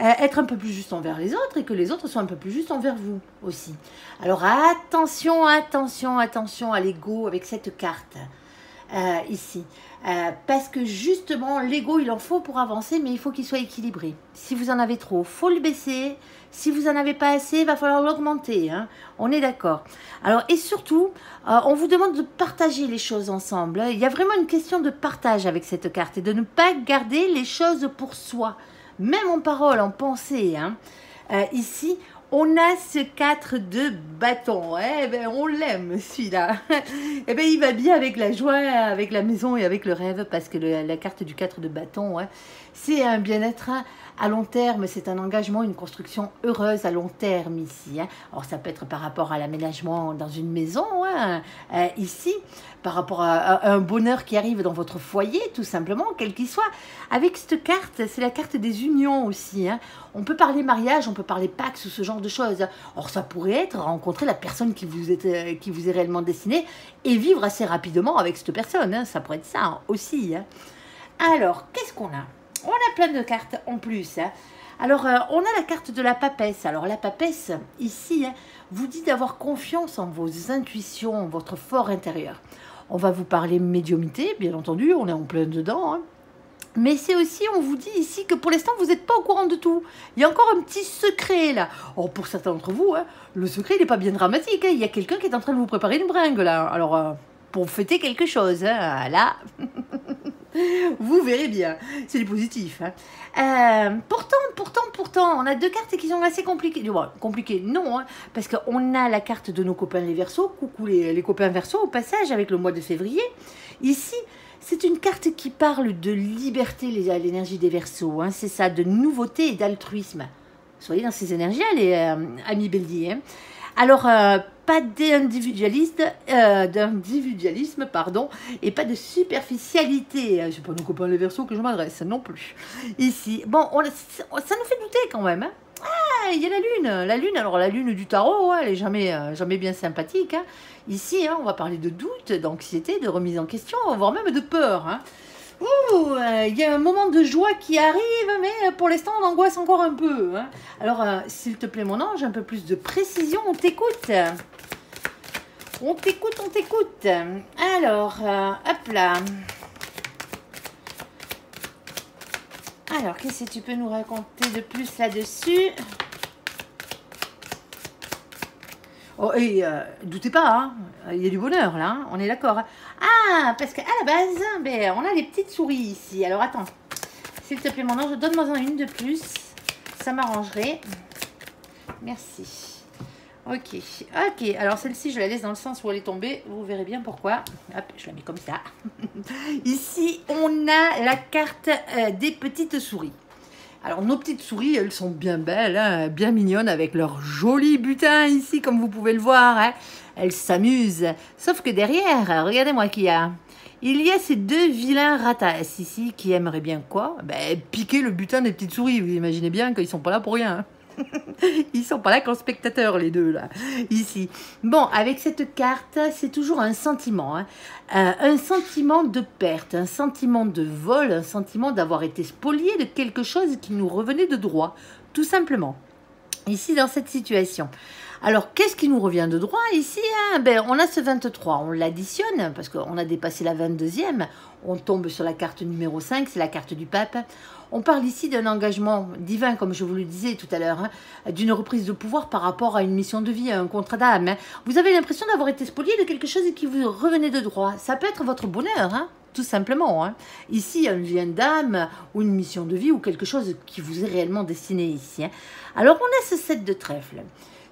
Speaker 1: Être un peu plus juste envers les autres et que les autres soient un peu plus justes envers vous aussi. Alors attention à l'ego avec cette carte ici. Parce que justement, l'ego, il en faut pour avancer, mais il faut qu'il soit équilibré. Si vous en avez trop, il faut le baisser. Si vous n'en avez pas assez, il va falloir l'augmenter. Hein. On est d'accord. Alors, et surtout, on vous demande de partager les choses ensemble. Il y a vraiment une question de partage avec cette carte et de ne pas garder les choses pour soi. Même en parole, en pensée. Hein. Ici, on a ce 4 de bâton. On l'aime, celui-là. Il va bien avec la joie, avec la maison et avec le rêve, parce que la carte du 4 de bâton, c'est un bien-être à long terme, c'est un engagement, une construction heureuse à long terme ici. Hein. Alors, ça peut être par rapport à l'aménagement dans une maison, ici, par rapport à un bonheur qui arrive dans votre foyer, tout simplement, quel qu'il soit. Avec cette carte, c'est la carte des unions aussi. Hein. On peut parler mariage, on peut parler Pax ou ce genre de choses. Or, ça pourrait être rencontrer la personne qui vous est réellement destinée et vivre assez rapidement avec cette personne. Hein. Ça pourrait être ça aussi. Hein. Alors, qu'est-ce qu'on a? On a plein de cartes en plus. Hein. Alors, on a la carte de la papesse. Alors, la papesse, ici, hein, vous dit d'avoir confiance en vos intuitions, en votre fort intérieur. On va vous parler médiumnité, bien entendu, on est en plein dedans. Hein. Mais c'est aussi, on vous dit ici que pour l'instant, vous n'êtes pas au courant de tout. Il y a encore un petit secret, là. Or, pour certains d'entre vous, hein, le secret, il n'est pas bien dramatique. Hein. Il y a quelqu'un qui est en train de vous préparer une bringue, là. Alors, pour fêter quelque chose, hein, là... Vous verrez bien, c'est du positif. Hein. Pourtant, on a deux cartes qui sont assez compliquées. Bon, compliquées, non, hein, parce qu'on a la carte de nos copains les Verseaux. Coucou les copains Verseaux, au passage, avec le mois de février. Ici, c'est une carte qui parle de liberté, l'énergie des Verseaux. Hein, c'est ça, de nouveauté et d'altruisme. Soyez dans ces énergies, les amis béliers. Hein. Alors, pas d'individualisme, pardon, et pas de superficialité. C'est pas nos copains les Verseaux que je m'adresse, non plus. Ici, bon, ça nous fait douter quand même. Hein. Ah, il y a la lune. Alors la lune du tarot, elle est jamais bien sympathique. Hein. Ici, hein, on va parler de doute, d'anxiété, de remise en question, voire même de peur. Hein. Ouh, il y a un moment de joie qui arrive, mais pour l'instant, on angoisse encore un peu. Hein. Alors, s'il te plaît, mon ange, un peu plus de précision, on t'écoute. On t'écoute. Alors, hop là. Alors, qu'est-ce que tu peux nous raconter de plus là-dessus? Oh, et doutez pas, hein, il y a du bonheur là, hein, on est d'accord. Hein. Ah, parce qu'à la base, on a les petites souris ici. Alors attends, s'il te plaît mon ange, donne-moi une de plus, ça m'arrangerait. Merci. Ok, alors celle-ci je la laisse dans le sens où elle est tombée, vous verrez bien pourquoi. Hop, je la mets comme ça. Ici, on a la carte des petites souris. Alors, nos petites souris, elles sont bien belles, hein, bien mignonnes, avec leur joli butin ici, comme vous pouvez le voir. Hein. Elles s'amusent. Sauf que derrière, regardez-moi qu'il y a. Il y a ces deux vilains ratasses ici qui aimeraient bien quoi? Ben, piquer le butin des petites souris. Vous imaginez bien qu'ils sont pas là pour rien. Hein. Ils sont pas là qu'en spectateurs, les deux, là, ici. Bon, avec cette carte, c'est toujours un sentiment. Hein. Un sentiment de perte, un sentiment de vol, un sentiment d'avoir été spolié de quelque chose qui nous revenait de droit, tout simplement. Ici, dans cette situation. Alors, qu'est-ce qui nous revient de droit ici? Hein, ben, on a ce 23, on l'additionne, parce qu'on a dépassé la 22e. On tombe sur la carte numéro 5, c'est la carte du pape. On parle ici d'un engagement divin, comme je vous le disais tout à l'heure, hein, d'une reprise de pouvoir par rapport à une mission de vie, à un contrat d'âme. Hein. Vous avez l'impression d'avoir été spolié de quelque chose qui vous revenait de droit. Ça peut être votre bonheur, hein, tout simplement. Hein. Ici, un lien d'âme ou une mission de vie ou quelque chose qui vous est réellement destiné ici. Hein. Alors, on a ce 7 de trèfle.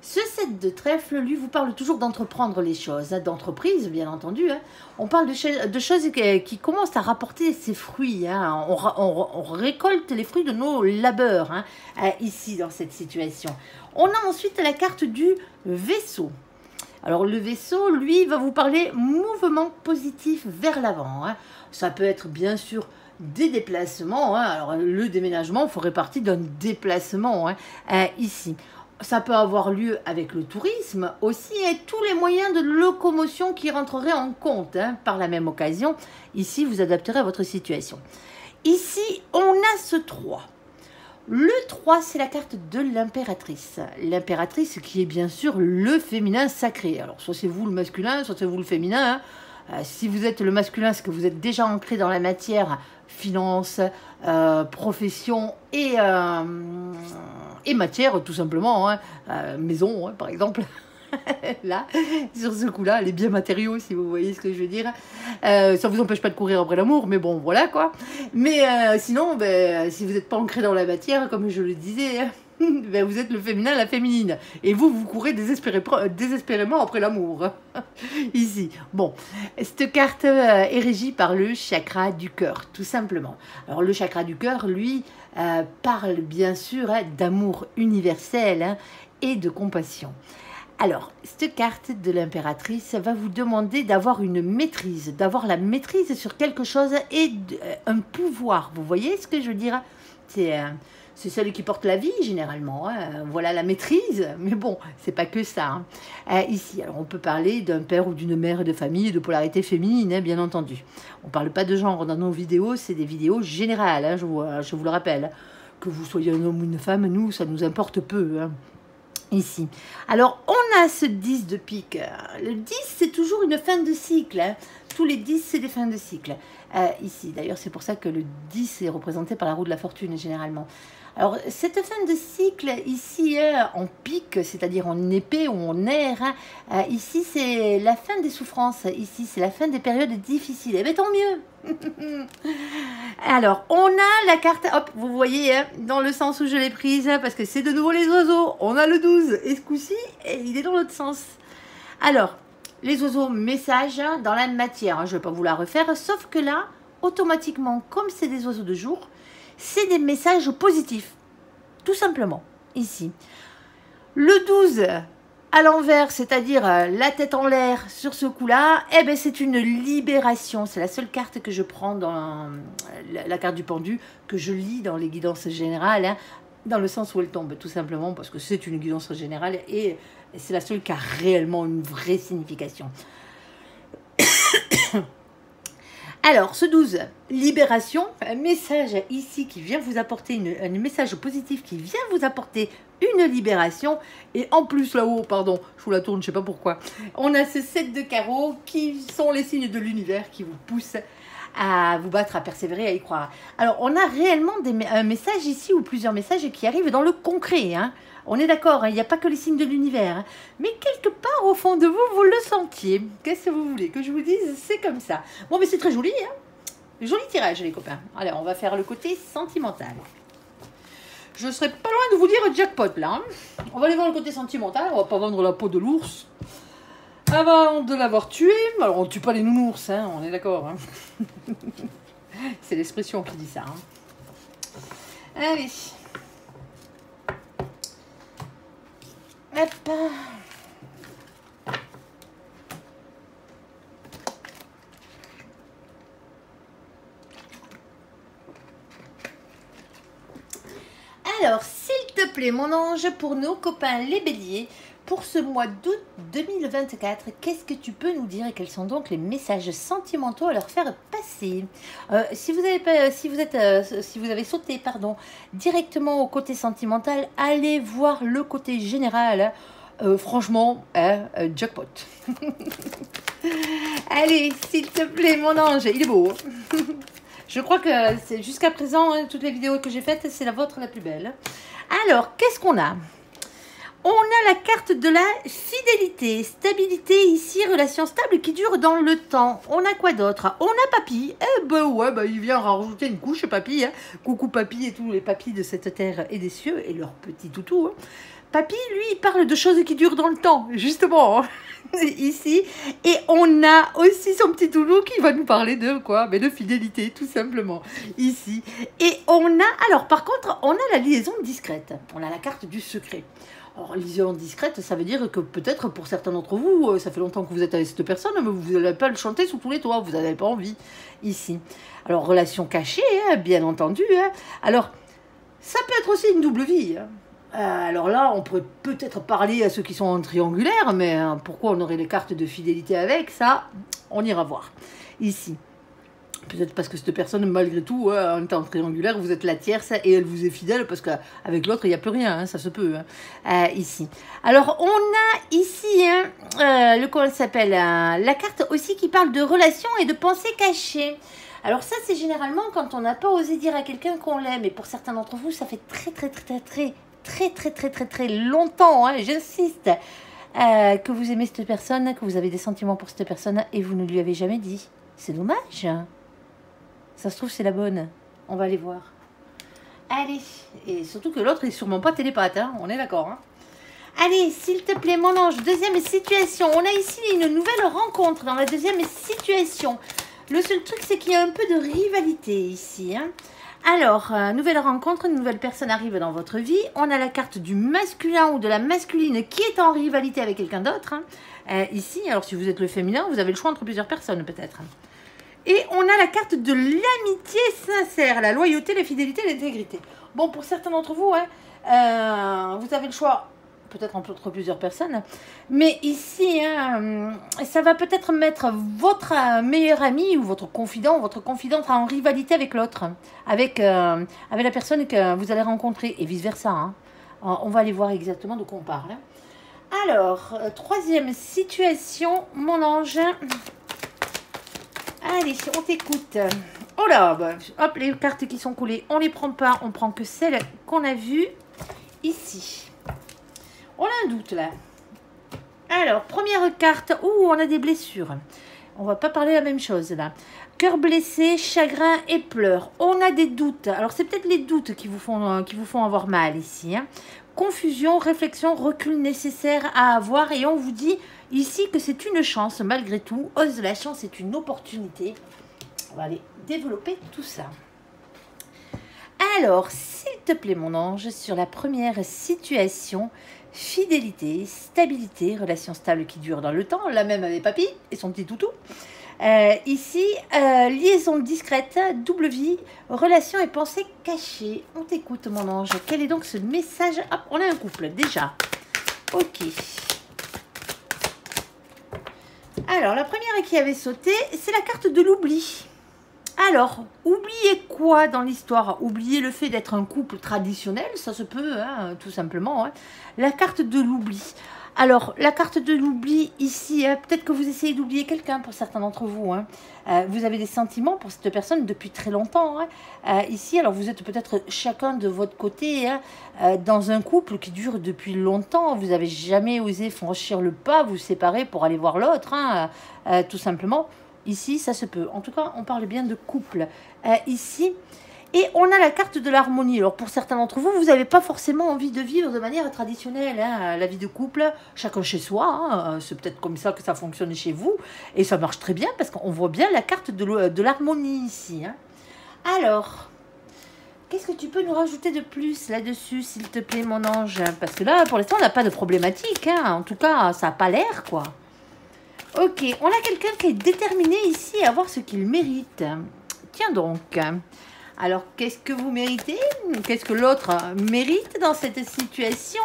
Speaker 1: Ce 7 de trèfle, lui, vous parle toujours d'entreprendre les choses, hein, d'entreprise, bien entendu. Hein. On parle de choses qui commencent à rapporter ses fruits. Hein. On récolte les fruits de nos labeurs, hein, ici, dans cette situation. On a ensuite la carte du vaisseau. Alors, le vaisseau, lui, va vous parler mouvement positif vers l'avant. Hein. Ça peut être, bien sûr, des déplacements. Hein. Alors, le déménagement ferait partie d'un déplacement, hein, ici. Ça peut avoir lieu avec le tourisme aussi et tous les moyens de locomotion qui rentreraient en compte. Hein, par la même occasion, ici, vous adapterez à votre situation. Ici, on a ce 3. Le 3, c'est la carte de l'impératrice. L'impératrice qui est bien sûr le féminin sacré. Alors, soit c'est vous le masculin, soit c'est vous le féminin. Hein. Si vous êtes le masculin, c'est que vous êtes déjà ancré dans la matière, finance, profession et matière, tout simplement. Hein. Maison, hein, par exemple. Là, sur ce coup-là, les biens matériaux, si vous voyez ce que je veux dire. Ça vous empêche pas de courir après l'amour, mais bon, voilà quoi. Mais sinon, ben, si vous n'êtes pas ancré dans la matière, comme je le disais, ben, vous êtes le féminin, la féminine. Et vous courez désespérément après l'amour. Ici. Bon, cette carte est régie par le chakra du cœur, tout simplement. Alors, le chakra du cœur, lui, parle bien sûr hein, d'amour universel hein, et de compassion. Alors, cette carte de l'impératrice va vous demander d'avoir une maîtrise, d'avoir la maîtrise sur quelque chose et un pouvoir. Vous voyez ce que je veux dire? C'est celle qui porte la vie, généralement. Hein. Voilà la maîtrise. Mais bon, c'est pas que ça. Hein. Ici, alors on peut parler d'un père ou d'une mère de famille, de polarité féminine, hein, bien entendu. On ne parle pas de genre dans nos vidéos, c'est des vidéos générales, hein, je vous le rappelle. Que vous soyez un homme ou une femme, nous, ça nous importe peu. Hein. Ici. Alors, on a ce 10 de pique. Le 10, c'est toujours une fin de cycle. Hein. Tous les 10, c'est des fins de cycle. Ici, d'ailleurs, c'est pour ça que le 10 est représenté par la roue de la fortune, généralement. Alors, cette fin de cycle, ici, en pique, c'est-à-dire en épée ou en air, hein, ici, c'est la fin des souffrances. Ici, c'est la fin des périodes difficiles. Eh bien, tant mieux. Alors, on a la carte, hop, vous voyez, hein, dans le sens où je l'ai prise, parce que c'est de nouveau les oiseaux. On a le 12, et ce coup-ci, il est dans l'autre sens. Alors, les oiseaux, message hein, dans la matière, hein, je ne vais pas vous la refaire, sauf que là, automatiquement, comme c'est des oiseaux de jour, c'est des messages positifs, tout simplement, ici. Le 12, à l'envers, c'est-à-dire la tête en l'air sur ce coup-là, eh ben, c'est une libération. C'est la seule carte que je prends dans la carte du pendu, que je lis dans les guidances générales, hein, dans le sens où elle tombe, tout simplement, parce que c'est une guidance générale et c'est la seule qui a réellement une vraie signification. Alors, ce 12, libération, un message ici qui vient vous apporter, un message positif qui vient vous apporter une libération. Et en plus là-haut, pardon, je vous la tourne, je ne sais pas pourquoi, on a ce 7 de carreaux qui sont les signes de l'univers qui vous poussent à vous battre, à persévérer, à y croire. Alors, on a réellement un message ici ou plusieurs messages qui arrivent dans le concret, hein. On est d'accord, hein, il n'y a pas que les signes de l'univers. Hein, mais quelque part, au fond de vous, vous le sentiez. Qu'est-ce que vous voulez que je vous dise? C'est comme ça. Bon, mais c'est très joli. Hein, joli tirage, les copains. Allez, on va faire le côté sentimental. Je serais pas loin de vous dire jackpot, là. Hein. On va aller voir le côté sentimental. On va pas vendre la peau de l'ours avant de l'avoir tué. Alors, on ne tue pas les nounours, hein, on est d'accord. Hein. C'est l'expression qui dit ça. Hein. Allez. Hop. Alors, s'il te plaît, mon ange, pour nos copains les béliers, pour ce mois d'août 2024, qu'est-ce que tu peux nous dire et quels sont donc les messages sentimentaux à leur faire passer? Si vous avez sauté, directement au côté sentimental, allez voir le côté général. Franchement, jackpot. Allez, s'il te plaît, mon ange, il est beau. Je crois que c'est jusqu'à présent, toutes les vidéos que j'ai faites, c'est la vôtre la plus belle. Alors, qu'est-ce qu'on a? On a la carte de la fidélité, stabilité ici, relation stable qui dure dans le temps. On a quoi d'autre? On a Papy. Eh ben ouais, il vient rajouter une couche, Papy. Hein. Coucou Papy et tous les papys de cette terre et des cieux et leurs petits toutous. Hein. Papy, lui, il parle de choses qui durent dans le temps, justement, hein, ici. Et on a aussi son petit toutou qui va nous parler de quoi? Mais de fidélité, tout simplement, ici. Et on a, alors par contre, on a la liaison discrète. On a la carte du secret. Alors, liaison discrète, ça veut dire que peut-être pour certains d'entre vous, ça fait longtemps que vous êtes avec cette personne, mais vous n'allez pas le chanter sous tous les toits, vous n'avez pas envie, ici. Alors, relation cachée, hein, bien entendu. Hein. Alors, ça peut être aussi une double vie, hein. Alors là, on pourrait peut-être parler à ceux qui sont en triangulaire, mais pourquoi on aurait les cartes de fidélité avec ça? On ira voir, ici. Peut-être parce que cette personne, malgré tout, en étant triangulaire, vous êtes la tierce et elle vous est fidèle parce qu'avec l'autre, il n'y a plus rien, hein, ça se peut, hein, ici. Alors, on a ici, comment ça s'appelle, la carte aussi qui parle de relations et de pensées cachées. Alors ça, c'est généralement quand on n'a pas osé dire à quelqu'un qu'on l'aime. Et pour certains d'entre vous, ça fait très longtemps, hein, j'insiste, que vous aimez cette personne, que vous avez des sentiments pour cette personne et vous ne lui avez jamais dit. C'est dommage. Ça se trouve, c'est la bonne. On va aller voir. Allez. Et surtout que l'autre est sûrement pas télépathe, hein, on est d'accord. Hein. Allez, s'il te plaît, mon ange, deuxième situation. On a ici une nouvelle rencontre dans la deuxième situation. Le seul truc, c'est qu'il y a un peu de rivalité ici, hein. Alors, nouvelle rencontre, une nouvelle personne arrive dans votre vie. On a la carte du masculin ou de la masculine qui est en rivalité avec quelqu'un d'autre. Hein. Ici, alors si vous êtes le féminin, vous avez le choix entre plusieurs personnes peut-être. Et on a la carte de l'amitié sincère, la loyauté, la fidélité, l'intégrité. Bon, pour certains d'entre vous, hein, vous avez le choix peut-être entre plusieurs personnes. Mais ici, hein, ça va peut-être mettre votre meilleur ami ou votre confident ou votre confidente en rivalité avec l'autre, avec la personne que vous allez rencontrer et vice-versa. Hein. On va aller voir exactement de quoi on parle. Hein. Alors, troisième situation, mon ange. Allez, on t'écoute. Oh là, hop, les cartes qui sont coulées, on les prend pas, on prend que celles qu'on a vues ici. On a un doute là. Alors, première carte. Ouh, on a des blessures. On va pas parler la même chose là. Cœur blessé, chagrin et pleurs. On a des doutes. Alors, c'est peut-être les doutes qui vous font avoir mal ici. Hein. Confusion, réflexion, recul nécessaire à avoir. Et on vous dit ici que c'est une chance malgré tout. Ose la chance, c'est une opportunité. On va aller développer tout ça. Alors, s'il te plaît, mon ange, sur la première situation... Fidélité, stabilité, relation stable qui dure dans le temps, la même avec Papy et son petit toutou. Ici, liaison discrète, double vie, relation et pensée cachée. On t'écoute, mon ange. Quel est donc ce message? Hop, on a un couple, déjà. Ok. Alors, la première qui avait sauté, c'est la carte de l'oubli. Alors, oubliez quoi dans l'histoire? Oubliez le fait d'être un couple traditionnel, ça se peut, hein, tout simplement. Hein. La carte de l'oubli. Alors, la carte de l'oubli ici, hein, peut-être que vous essayez d'oublier quelqu'un pour certains d'entre vous. Hein. Vous avez des sentiments pour cette personne depuis très longtemps. Hein. Ici, alors vous êtes peut-être chacun de votre côté hein, dans un couple qui dure depuis longtemps. Vous n'avez jamais osé franchir le pas, vous séparer pour aller voir l'autre, hein, tout simplement. Ici, ça se peut. En tout cas, on parle bien de couple. Ici, et on a la carte de l'harmonie. Alors, pour certains d'entre vous, vous n'avez pas forcément envie de vivre de manière traditionnelle. Hein, la vie de couple, chacun chez soi. Hein, c'est peut-être comme ça que ça fonctionne chez vous. Et ça marche très bien parce qu'on voit bien la carte de l'harmonie ici. Hein. Alors, qu'est-ce que tu peux nous rajouter de plus là-dessus, s'il te plaît, mon ange? Parce que là, pour l'instant, on n'a pas de problématique. Hein. En tout cas, ça n'a pas l'air, quoi. Ok, on a quelqu'un qui est déterminé ici à avoir ce qu'il mérite. Tiens donc. Alors, qu'est-ce que vous méritez? Qu'est-ce que l'autre mérite dans cette situation?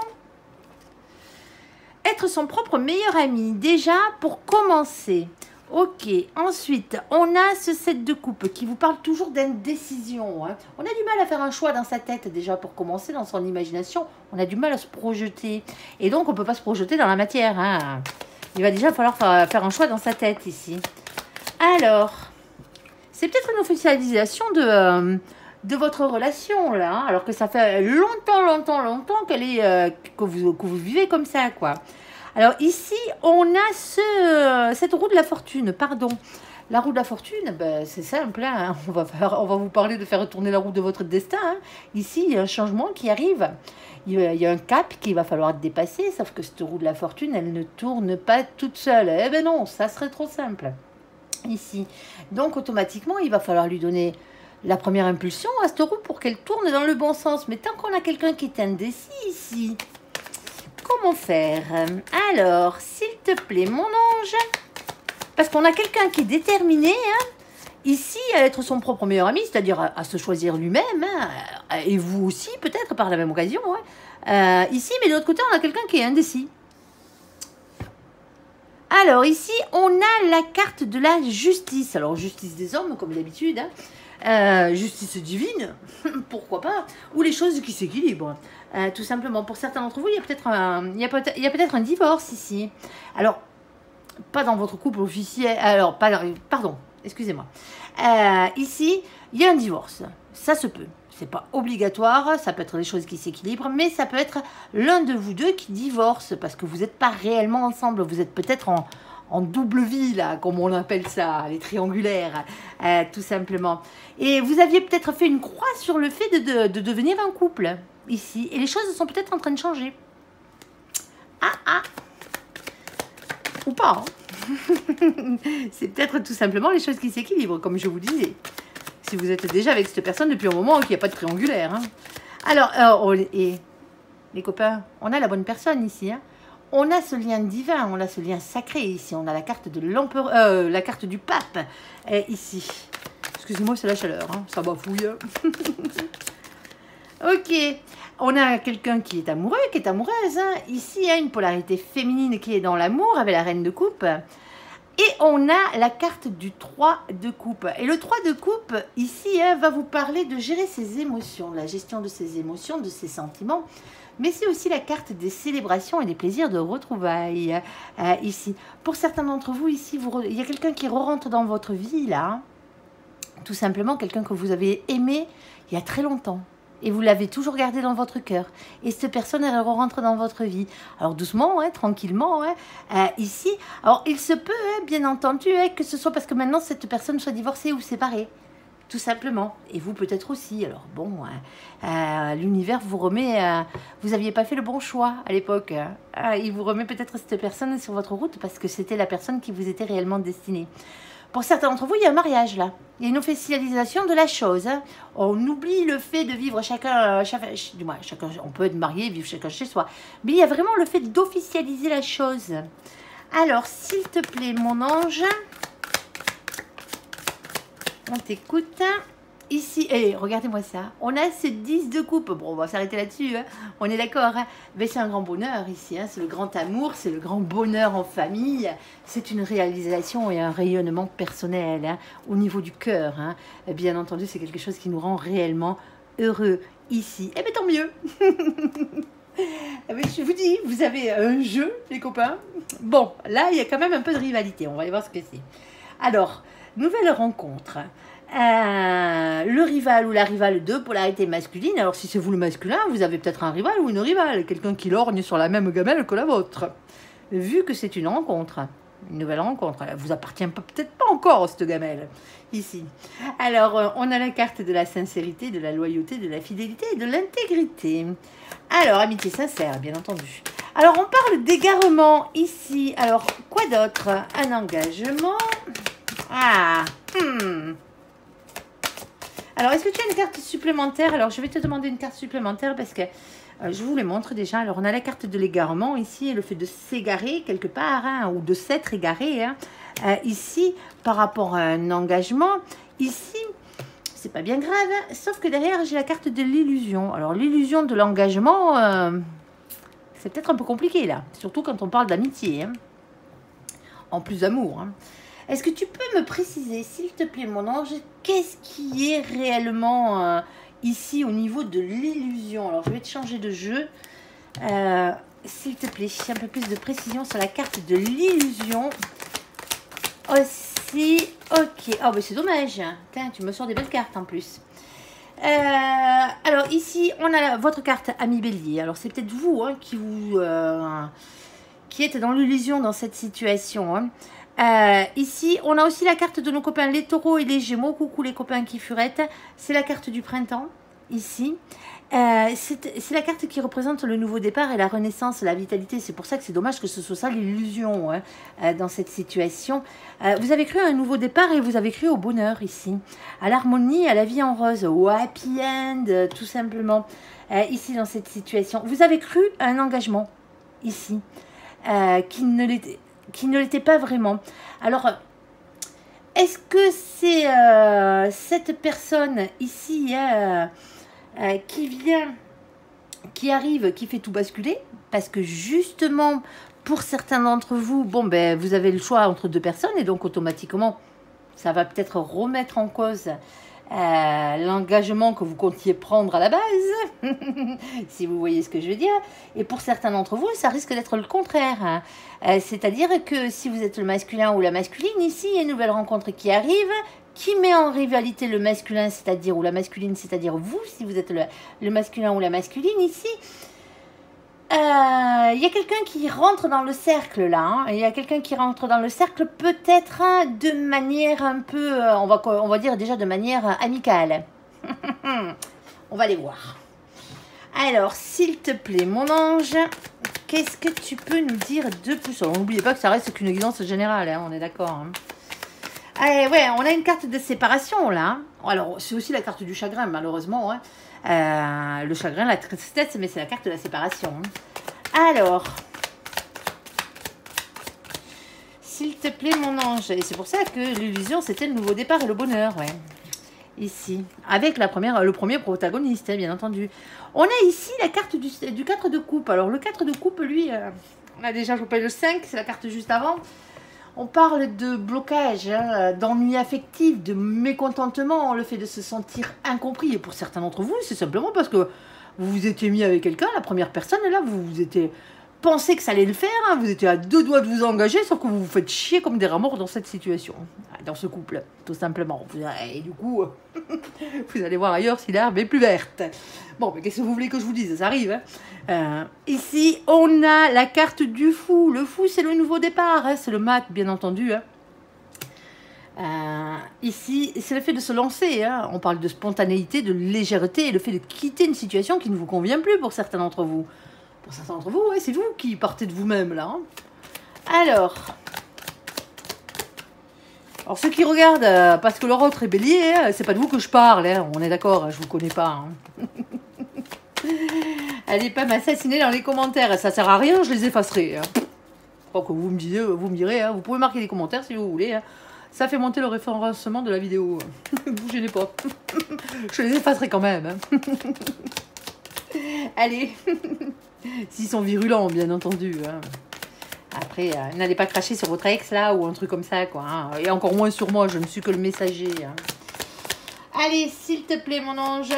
Speaker 1: Être son propre meilleur ami, déjà, pour commencer. Ok, ensuite, on a ce 7 de coupe qui vous parle toujours d'indécision. Hein. On a du mal à faire un choix dans sa tête, déjà, pour commencer, dans son imagination. On a du mal à se projeter. Et donc, on ne peut pas se projeter dans la matière. Hein. Il va déjà falloir faire un choix dans sa tête, ici. Alors, c'est peut-être une officialisation de votre relation, là. Hein, alors que ça fait longtemps qu'elle est, que vous vivez comme ça, quoi. Alors ici, on a cette roue de la fortune, pardon. La roue de la fortune, ben, c'est simple, hein. On va vous parler de faire tourner la roue de votre destin. Hein. Ici, il y a un changement qui arrive. Il y a un cap qu'il va falloir dépasser, sauf que cette roue de la fortune, elle ne tourne pas toute seule. Eh ben non, ça serait trop simple. Ici. Donc, automatiquement, il va falloir lui donner la première impulsion à cette roue pour qu'elle tourne dans le bon sens. Mais tant qu'on a quelqu'un qui est indécis ici... Comment faire? Alors, s'il te plaît, mon ange, parce qu'on a quelqu'un qui est déterminé, hein, ici, à être son propre meilleur ami, c'est-à-dire à se choisir lui-même, hein, et vous aussi, peut-être, par la même occasion, hein, ici, mais de l'autre côté, on a quelqu'un qui est indécis. Alors, ici, on a la carte de la justice. Alors, justice des hommes, comme d'habitude, hein, justice divine, pourquoi pas, ou les choses qui s'équilibrent. Tout simplement, pour certains d'entre vous, il y a peut-être un divorce ici. Alors, pas dans votre couple officiel. Alors, pardon, excusez-moi. Ici, il y a un divorce. Ça se peut. C'est pas obligatoire. Ça peut être des choses qui s'équilibrent, mais ça peut être l'un de vous deux qui divorce parce que vous n'êtes pas réellement ensemble. Vous êtes peut-être en double vie, là, comme on appelle ça, les triangulaires, tout simplement. Et vous aviez peut-être fait une croix sur le fait de devenir un couple. Ici, et les choses sont peut-être en train de changer. Ou pas. Hein. C'est peut-être tout simplement les choses qui s'équilibrent, comme je vous disais. Si vous êtes déjà avec cette personne depuis un moment qu'il n'y a pas de triangulaire. Hein. Alors, et les copains, on a la bonne personne ici. Hein. On a ce lien divin, on a ce lien sacré ici. On a la carte de l'empereur, la carte du pape ici. Excusez-moi, c'est la chaleur, hein. Ça bafouille. Ok, on a quelqu'un qui est amoureux, qui est amoureuse. Hein. Ici, il y a une polarité féminine qui est dans l'amour avec la reine de coupe. Et on a la carte du 3 de coupe. Et le 3 de coupe, ici, hein, va vous parler de gérer ses émotions, la gestion de ses émotions, de ses sentiments. Mais c'est aussi la carte des célébrations et des plaisirs de retrouvailles ici. Pour certains d'entre vous, ici, il y a quelqu'un qui rentre dans votre vie, là. Tout simplement, quelqu'un que vous avez aimé il y a très longtemps. Et vous l'avez toujours gardé dans votre cœur. Et cette personne, elle rentre dans votre vie. Alors doucement, hein, tranquillement, hein, ici. Alors il se peut, hein, bien entendu, hein, que ce soit parce que maintenant cette personne soit divorcée ou séparée. Tout simplement. Et vous peut-être aussi. Alors bon, l'univers vous remet... vous n'aviez pas fait le bon choix à l'époque. Il vous remet peut-être cette personne sur votre route parce que c'était la personne qui vous était réellement destinée. Pour certains d'entre vous, il y a un mariage là. Il y a une officialisation de la chose. Hein. On oublie le fait de vivre chacun, on peut être marié, vivre chacun chez soi. Mais il y a vraiment le fait d'officialiser la chose. Alors, s'il te plaît, mon ange, on t'écoute. Ici, regardez-moi ça. On a ce 10 de coupe. Bon, on va s'arrêter là-dessus. Hein. On est d'accord. Hein. Mais c'est un grand bonheur ici. Hein. C'est le grand amour. C'est le grand bonheur en famille. C'est une réalisation et un rayonnement personnel hein, au niveau du cœur. Hein. Bien entendu, c'est quelque chose qui nous rend réellement heureux ici. Eh bien, tant mieux. Mais je vous dis, vous avez un jeu, les copains. Bon, là, il y a quand même un peu de rivalité. On va aller voir ce que c'est. Alors, nouvelle rencontre. Le rival ou la rivale de polarité masculine. Alors si c'est vous le masculin, vous avez peut-être un rival ou une rivale, quelqu'un qui lorgne sur la même gamelle que la vôtre. Vu que c'est une rencontre, une nouvelle rencontre, elle vous appartient peut-être pas encore cette gamelle ici. Alors on a la carte de la sincérité, de la loyauté, de la fidélité et de l'intégrité. Alors amitié sincère, bien entendu. Alors on parle d'égarement ici. Alors quoi d'autre? Un engagement. Alors, est-ce que tu as une carte supplémentaire? Alors, je vais te demander une carte supplémentaire parce que je vous les montre déjà. Alors, on a la carte de l'égarement ici et le fait de s'égarer quelque part hein, ou de s'être égaré. Hein, ici, par rapport à un engagement, ici, c'est pas bien grave, hein. Sauf que derrière, j'ai la carte de l'illusion. Alors, l'illusion de l'engagement, c'est peut-être un peu compliqué, là. Surtout quand on parle d'amitié, hein. En plus d'amour, hein. Est-ce que tu peux me préciser, s'il te plaît, mon ange, qu'est-ce qui est réellement ici au niveau de l'illusion? Alors, je vais te changer de jeu. S'il te plaît, un peu plus de précision sur la carte de l'illusion. Aussi, ok. Oh, mais c'est dommage. Tiens, tu me sors des belles cartes en plus. Alors, ici, on a votre carte Ami Bélier. Alors, c'est peut-être vous hein, qui êtes dans l'illusion dans cette situation. Hein. Ici, on a aussi la carte de nos copains, les taureaux et les gémeaux. Coucou les copains qui furettent. C'est la carte du printemps, ici. C'est la carte qui représente le nouveau départ et la renaissance, la vitalité. C'est pour ça que c'est dommage que ce soit ça l'illusion hein, dans cette situation. Vous avez cru à un nouveau départ et vous avez cru au bonheur ici, à l'harmonie, à la vie en rose, au happy end, tout simplement. Ici dans cette situation, vous avez cru à un engagement ici qui ne l'était pas vraiment. Alors, est-ce que c'est cette personne ici qui arrive, qui fait tout basculer, parce que justement, pour certains d'entre vous, bon, ben, vous avez le choix entre deux personnes, et donc automatiquement, ça va peut-être remettre en cause l'engagement que vous comptiez prendre à la base, si vous voyez ce que je veux dire. Et pour certains d'entre vous, ça risque d'être le contraire. Hein. C'est-à-dire que si vous êtes le masculin ou la masculine, ici, il y a une nouvelle rencontre qui arrive, qui met en rivalité le masculin, c'est-à-dire, ou la masculine, c'est-à-dire vous, si vous êtes le masculin ou la masculine, ici. Il y a quelqu'un qui rentre dans le cercle, là. Hein. Il y a quelqu'un qui rentre dans le cercle, peut-être de manière un peu, on va dire déjà de manière amicale. On va aller voir. Alors, s'il te plaît, mon ange, qu'est-ce que tu peux nous dire de plus? Alors, n'oubliez pas que ça reste qu'une guidance générale, hein, on est d'accord. Hein. Allez, ouais, on a une carte de séparation, là. Alors, c'est aussi la carte du chagrin, malheureusement. Hein. Le chagrin, la tristesse, mais c'est la carte de la séparation. Hein. Alors, s'il te plaît, mon ange, et c'est pour ça que l'illusion, c'était le nouveau départ et le bonheur, ouais. Ici, avec le premier protagoniste, hein, bien entendu. On a ici la carte du 4 de coupe. Alors, le 4 de coupe, lui, on a déjà chopé le 5, c'est la carte juste avant. On parle de blocage, hein, d'ennui affectif, de mécontentement, le fait de se sentir incompris. Et pour certains d'entre vous, c'est simplement parce que vous vous étiez mis avec quelqu'un, la première personne, et là, vous vous étiez pensé que ça allait le faire, hein, vous étiez à 2 doigts de vous engager, sauf que vous vous faites chier comme des rats morts dans cette situation, dans ce couple, tout simplement. Et du coup, vous allez voir ailleurs si l'herbe est plus verte. Bon, mais qu'est-ce que vous voulez que je vous dise? Ça arrive. Hein. Ici, on a la carte du fou. Le fou, c'est le nouveau départ. Hein. C'est le mat, bien entendu. Hein. Ici, c'est le fait de se lancer. Hein. On parle de spontanéité, de légèreté, et le fait de quitter une situation qui ne vous convient plus pour certains d'entre vous. Pour certains d'entre vous, ouais, c'est vous qui partez de vous-même, là. Hein. Alors, ceux qui regardent, parce que leur autre est bélier, hein, c'est pas de vous que je parle, hein, on est d'accord, hein, je vous connais pas. Hein. Allez pas m'assassiner dans les commentaires, ça sert à rien, je les effacerai. Hein. Je crois que vous me direz, hein, vous pouvez marquer des commentaires si vous voulez. Hein. Ça fait monter le référencement de la vidéo. Vous gênez pas. Je les effacerai quand même. Hein. Allez. S'ils sont virulents, bien entendu. Hein. Après, n'allez pas cracher sur votre ex, là, ou un truc comme ça, quoi. Hein. Et encore moins sur moi, je ne suis que le messager. Hein. Allez, s'il te plaît, mon ange.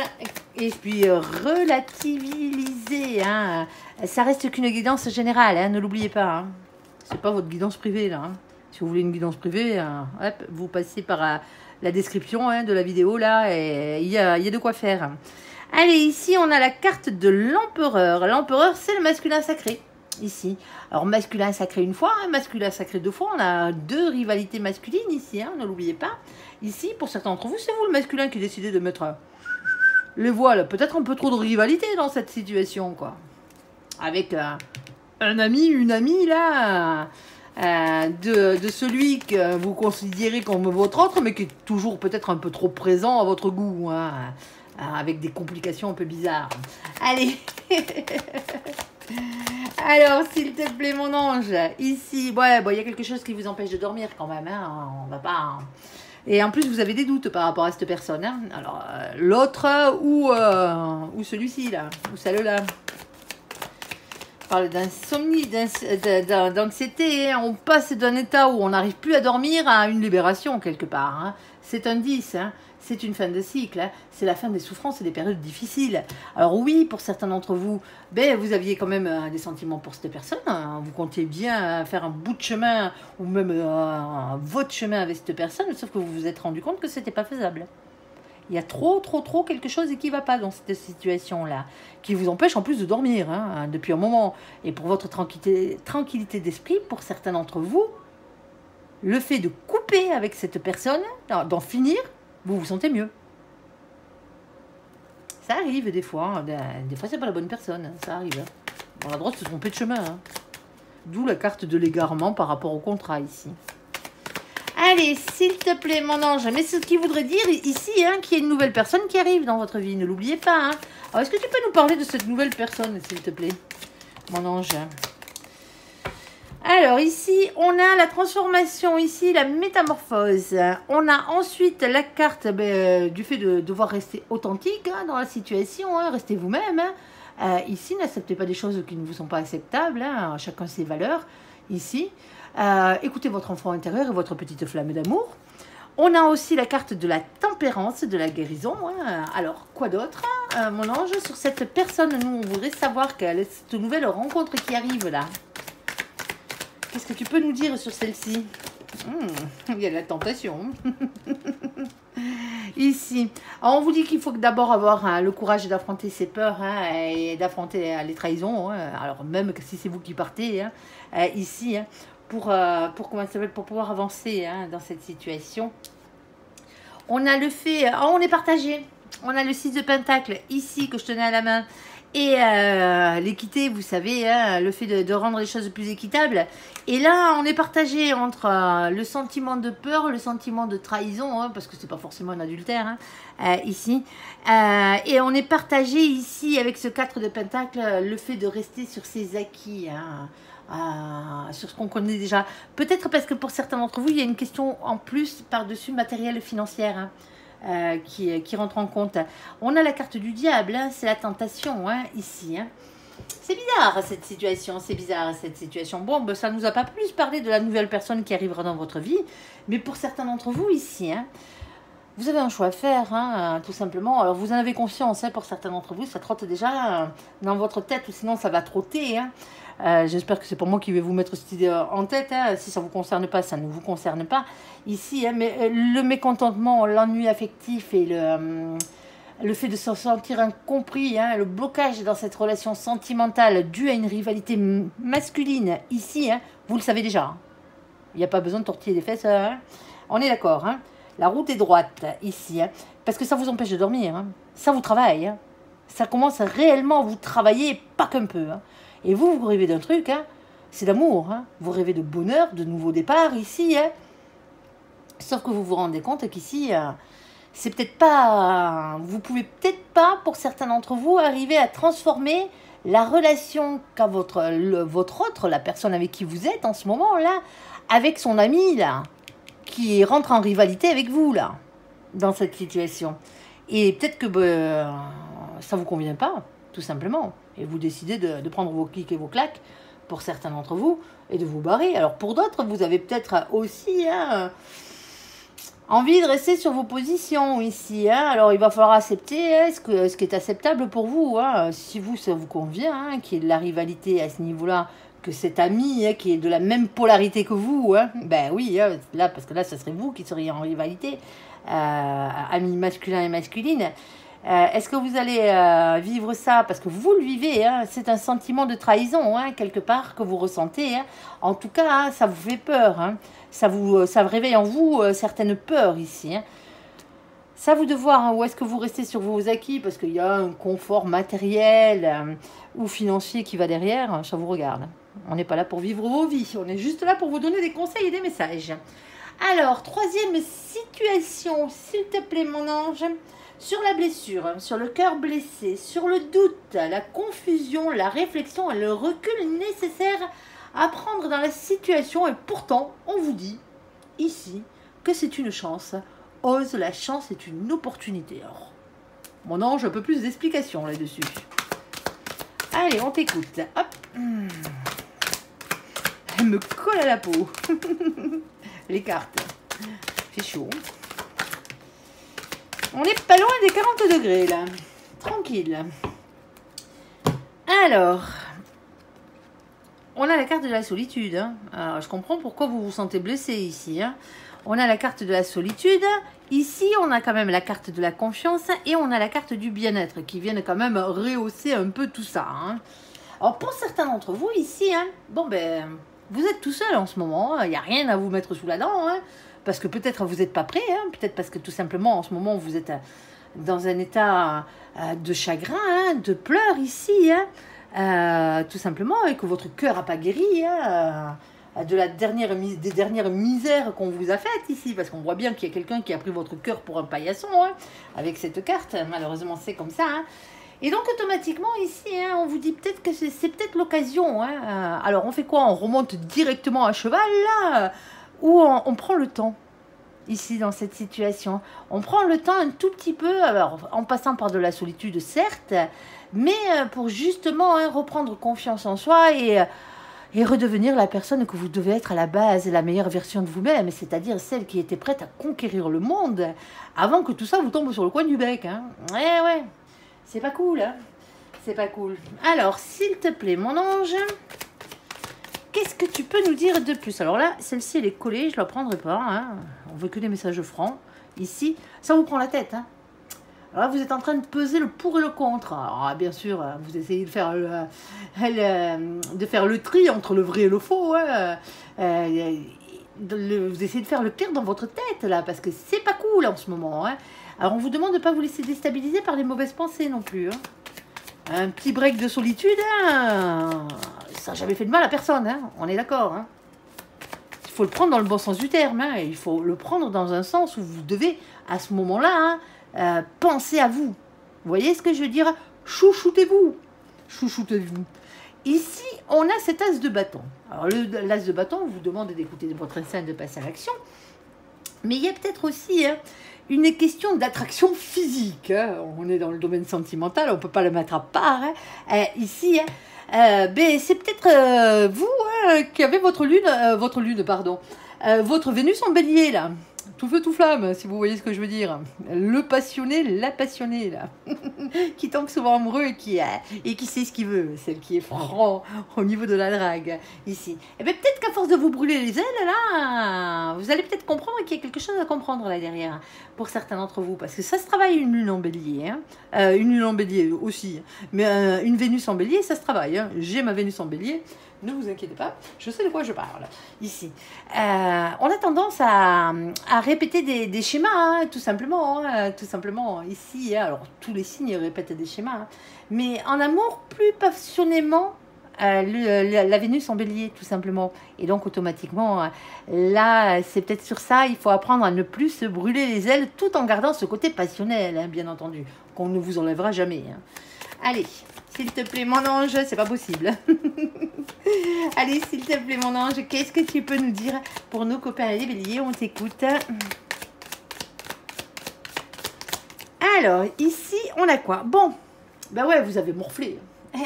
Speaker 1: Et puis, relativiser. Hein. Ça reste qu'une guidance générale, hein, ne l'oubliez pas. Hein. C'est pas votre guidance privée, là. Hein. Si vous voulez une guidance privée, hop, vous passez par la description hein, de la vidéo, là, et il y a de quoi faire. Allez, ici, on a la carte de l'empereur. L'empereur, c'est le masculin sacré, ici. Alors, masculin sacré une fois, hein, masculin sacré 2 fois. On a 2 rivalités masculines ici, hein, ne l'oubliez pas. Ici, pour certains d'entre vous, c'est vous le masculin qui décidez de mettre les voiles. Peut-être un peu trop de rivalité dans cette situation, quoi. Avec un ami, une amie, là, de celui que vous considérez comme votre autre, mais qui est toujours peut-être un peu trop présent à votre goût, hein. Avec des complications un peu bizarres. Allez. Alors, s'il te plaît, mon ange, ici, ouais, bon, y a quelque chose qui vous empêche de dormir quand même. Hein, on va pas... Et en plus, vous avez des doutes par rapport à cette personne. Hein. Alors, l'autre ou celui-ci, là, ou celle-là. On parle d'insomnie, d'anxiété. Hein. On passe d'un état où on n'arrive plus à dormir à une libération, quelque part. Hein. C'est un 10, hein. C'est une fin de cycle, hein. C'est la fin des souffrances et des périodes difficiles. Alors oui, pour certains d'entre vous, ben, vous aviez quand même des sentiments pour cette personne, hein. Vous comptiez bien faire un bout de chemin, ou même votre chemin avec cette personne, sauf que vous vous êtes rendu compte que ce n'était pas faisable. Il y a trop quelque chose qui ne va pas dans cette situation-là, qui vous empêche en plus de dormir, hein, depuis un moment. Et pour votre tranquillité d'esprit, pour certains d'entre vous, le fait de couper avec cette personne, d'en finir, vous vous sentez mieux. Ça arrive des fois. Hein. Des fois, c'est pas la bonne personne. Hein. Ça arrive. On a le droit de se tromper de chemin. Hein. D'où la carte de l'égarement par rapport au contrat ici. Allez, s'il te plaît, mon ange. Mais ce qui voudrait dire ici hein, qu'il y a une nouvelle personne qui arrive dans votre vie. Ne l'oubliez pas. Hein. Alors, est-ce que tu peux nous parler de cette nouvelle personne, s'il te plaît, mon ange? Alors ici, on a la transformation, ici la métamorphose. On a ensuite la carte du fait de devoir rester authentique hein, dans la situation, hein, restez vous-même. Hein. Ici, n'acceptez pas des choses qui ne vous sont pas acceptables, hein, chacun ses valeurs. Ici, écoutez votre enfant intérieur et votre petite flamme d'amour. On a aussi la carte de la tempérance, de la guérison. Hein. Alors, quoi d'autre, hein, mon ange? Sur cette personne, nous, on voudrait savoir quelle est cette nouvelle rencontre qui arrive là. Qu'est-ce que tu peux nous dire sur celle-ci? Il y a de la tentation. Ici. Alors, on vous dit qu'il faut d'abord avoir hein, le courage d'affronter ses peurs hein, et d'affronter les trahisons. Hein. Alors, même si c'est vous qui partez, hein, ici, hein, pour pouvoir avancer hein, dans cette situation. On a le fait... on est partagé. On a le 6 de Pentacle, ici, que je tenais à la main. Et l'équité, vous savez, hein, le fait de rendre les choses plus équitables. Et là, on est partagé entre le sentiment de peur, le sentiment de trahison, hein, parce que c'est pas forcément un adultère, hein, ici. Et on est partagé ici, avec ce 4 de Pentacle, le fait de rester sur ses acquis, hein, sur ce qu'on connaît déjà. Peut-être parce que pour certains d'entre vous, il y a une question en plus par-dessus matérielle financière, hein. Qui rentre en compte. On a la carte du diable, hein, c'est la tentation, hein, ici. Hein. C'est bizarre cette situation, c'est bizarre cette situation. Bon, ben, ça ne nous a pas plus parlé de la nouvelle personne qui arrivera dans votre vie, mais pour certains d'entre vous ici, hein, vous avez un choix à faire, hein, tout simplement. Alors vous en avez conscience, hein, pour certains d'entre vous, ça trotte déjà dans votre tête, ou sinon ça va trotter. Hein. J'espère que c'est pour moi qui vais vous mettre cette idée en tête. Hein. Si ça ne vous concerne pas, ça ne vous concerne pas. Ici, hein, mais le mécontentement, l'ennui affectif et le fait de se sentir incompris, hein, le blocage dans cette relation sentimentale due à une rivalité masculine, ici, hein, vous le savez déjà. Hein. Il n'y a pas besoin de tortiller des fesses. Hein. On est d'accord. Hein. La route est droite, ici. Hein, parce que ça vous empêche de dormir. Hein. Ça vous travaille. Hein. Ça commence réellement à vous travailler, pas qu'un peu. Hein. Et vous rêvez d'un truc, hein, c'est d'amour. Hein. Vous rêvez de bonheur, de nouveaux départs, ici. Hein. Sauf que vous vous rendez compte qu'ici, c'est peut-être pas... vous pouvez peut-être pas, pour certains d'entre vous, arriver à transformer la relation qu'a votre autre, la personne avec qui vous êtes en ce moment-là, avec son ami, là, qui rentre en rivalité avec vous, là, dans cette situation. Et peut-être que ça vous convient pas, tout simplement. Et vous décidez de prendre vos clics et vos claques, pour certains d'entre vous, et de vous barrer. Alors pour d'autres, vous avez peut-être aussi hein, envie de rester sur vos positions ici. Hein. Alors il va falloir accepter hein, ce qui est acceptable pour vous. Hein. Si vous, ça vous convient, hein, qu'il y ait de la rivalité à ce niveau-là, que cet ami hein, qui est de la même polarité que vous, hein, ben oui, hein, là, parce que là, ce serait vous qui seriez en rivalité, amis masculins et masculines. Est-ce que vous allez vivre ça? Parce que vous le vivez, hein, c'est un sentiment de trahison, hein, quelque part, que vous ressentez. Hein. En tout cas, hein, ça vous fait peur. Hein. Ça réveille en vous certaines peurs ici. Hein. Ça vous de voir hein, où est-ce que vous restez sur vos acquis, parce qu'il y a un confort matériel ou financier qui va derrière, ça vous regarde. On n'est pas là pour vivre vos vies, on est juste là pour vous donner des conseils et des messages. Alors, troisième situation, s'il te plaît mon ange. Sur la blessure, sur le cœur blessé, sur le doute, la confusion, la réflexion et le recul nécessaire à prendre dans la situation. Et pourtant, on vous dit ici que c'est une chance ose, la chance est une opportunité. Alors, mon ange, un peu plus d'explications là-dessus. Allez, on t'écoute. Hop. Elle me colle à la peau. Les cartes. C'est chaud. On n'est pas loin des 40 degrés, là. Tranquille. Alors, on a la carte de la solitude. Hein. Alors, je comprends pourquoi vous vous sentez blessé ici. Hein. On a la carte de la solitude. Ici, on a quand même la carte de la confiance et on a la carte du bien-être qui viennent quand même rehausser un peu tout ça. Hein. Alors, pour certains d'entre vous ici, hein, bon ben, vous êtes tout seul en ce moment. Il n'y a rien à vous mettre sous la dent. Hein, parce que peut-être vous n'êtes pas prêt. Hein, peut-être parce que tout simplement, en ce moment, vous êtes dans un état de chagrin, hein, de pleurs ici. Hein, tout simplement, et que votre cœur n'a pas guéri. Hein, des dernières misères qu'on vous a faites ici, parce qu'on voit bien qu'il y a quelqu'un qui a pris votre cœur pour un paillasson, hein, avec cette carte, malheureusement c'est comme ça, hein. Et donc automatiquement ici, hein, on vous dit peut-être que c'est peut-être l'occasion, hein. Alors on fait quoi? On remonte directement à cheval, là, ou on prend le temps, ici dans cette situation, on prend le temps un tout petit peu, alors en passant par de la solitude certes, mais pour justement hein, reprendre confiance en soi et redevenir la personne que vous devez être à la base, la meilleure version de vous-même, c'est-à-dire celle qui était prête à conquérir le monde avant que tout ça vous tombe sur le coin du bec. Hein. Ouais, c'est pas cool. Hein. C'est pas cool. Alors, s'il te plaît, mon ange, qu'est-ce que tu peux nous dire de plus? Alors là, celle-ci, elle est collée, je la prendrai pas. Hein. On veut que des messages francs. Ici, ça vous prend la tête. Hein. Alors là, vous êtes en train de peser le pour et le contre. Alors, bien sûr, vous essayez de faire le tri entre le vrai et le faux. Hein. Vous essayez de faire le pire dans votre tête, là, parce que c'est pas cool en ce moment. Hein. Alors, on vous demande de ne pas vous laisser déstabiliser par les mauvaises pensées non plus. Hein. Un petit break de solitude, hein, ça n'a jamais fait de mal à personne. Hein. On est d'accord. Hein. Il faut le prendre dans le bon sens du terme. Hein. Il faut le prendre dans un sens où vous devez, à ce moment-là, hein, pensez à vous. Vous voyez ce que je veux dire? Chouchoutez-vous. Chouchoutez-vous. Ici, on a cet as de bâton. Alors, l'as de bâton vous demande d'écouter votre instinct, de passer à l'action. Mais il y a peut-être aussi hein, une question d'attraction physique. Hein. On est dans le domaine sentimental, on ne peut pas le mettre à part. Hein. Ici, hein, c'est peut-être vous hein, qui avez votre Vénus en bélier, là. Tout feu, tout flamme, si vous voyez ce que je veux dire. Le passionné, la passionnée, là. Qui tombe souvent amoureux et qui sait ce qu'il veut. Celle qui est franc au niveau de la drague, ici. Et bien, peut-être qu'à force de vous brûler les ailes, là, vous allez peut-être comprendre qu'il y a quelque chose à comprendre là derrière, pour certains d'entre vous. Parce que ça se travaille une lune en bélier. Hein. Une lune en bélier aussi. Mais une Vénus en bélier, ça se travaille. Hein. J'ai ma Vénus en bélier. Ne vous inquiétez pas, je sais de quoi je parle, ici. On a tendance à répéter des schémas, hein, tout simplement, ici. Hein, alors, tous les signes répètent des schémas, hein, mais en amour, plus passionnément, la Vénus en bélier, tout simplement. Et donc, automatiquement, là, c'est peut-être sur ça, il faut apprendre à ne plus se brûler les ailes, tout en gardant ce côté passionnel, hein, bien entendu, qu'on ne vous enlèvera jamais. Hein. Allez, s'il te plaît, mon ange, c'est pas possible. Allez, s'il te plaît, mon ange, qu'est-ce que tu peux nous dire pour nos copains les béliers? On t'écoute. Alors, ici, on a quoi? Bon, ben ouais, vous avez morflé.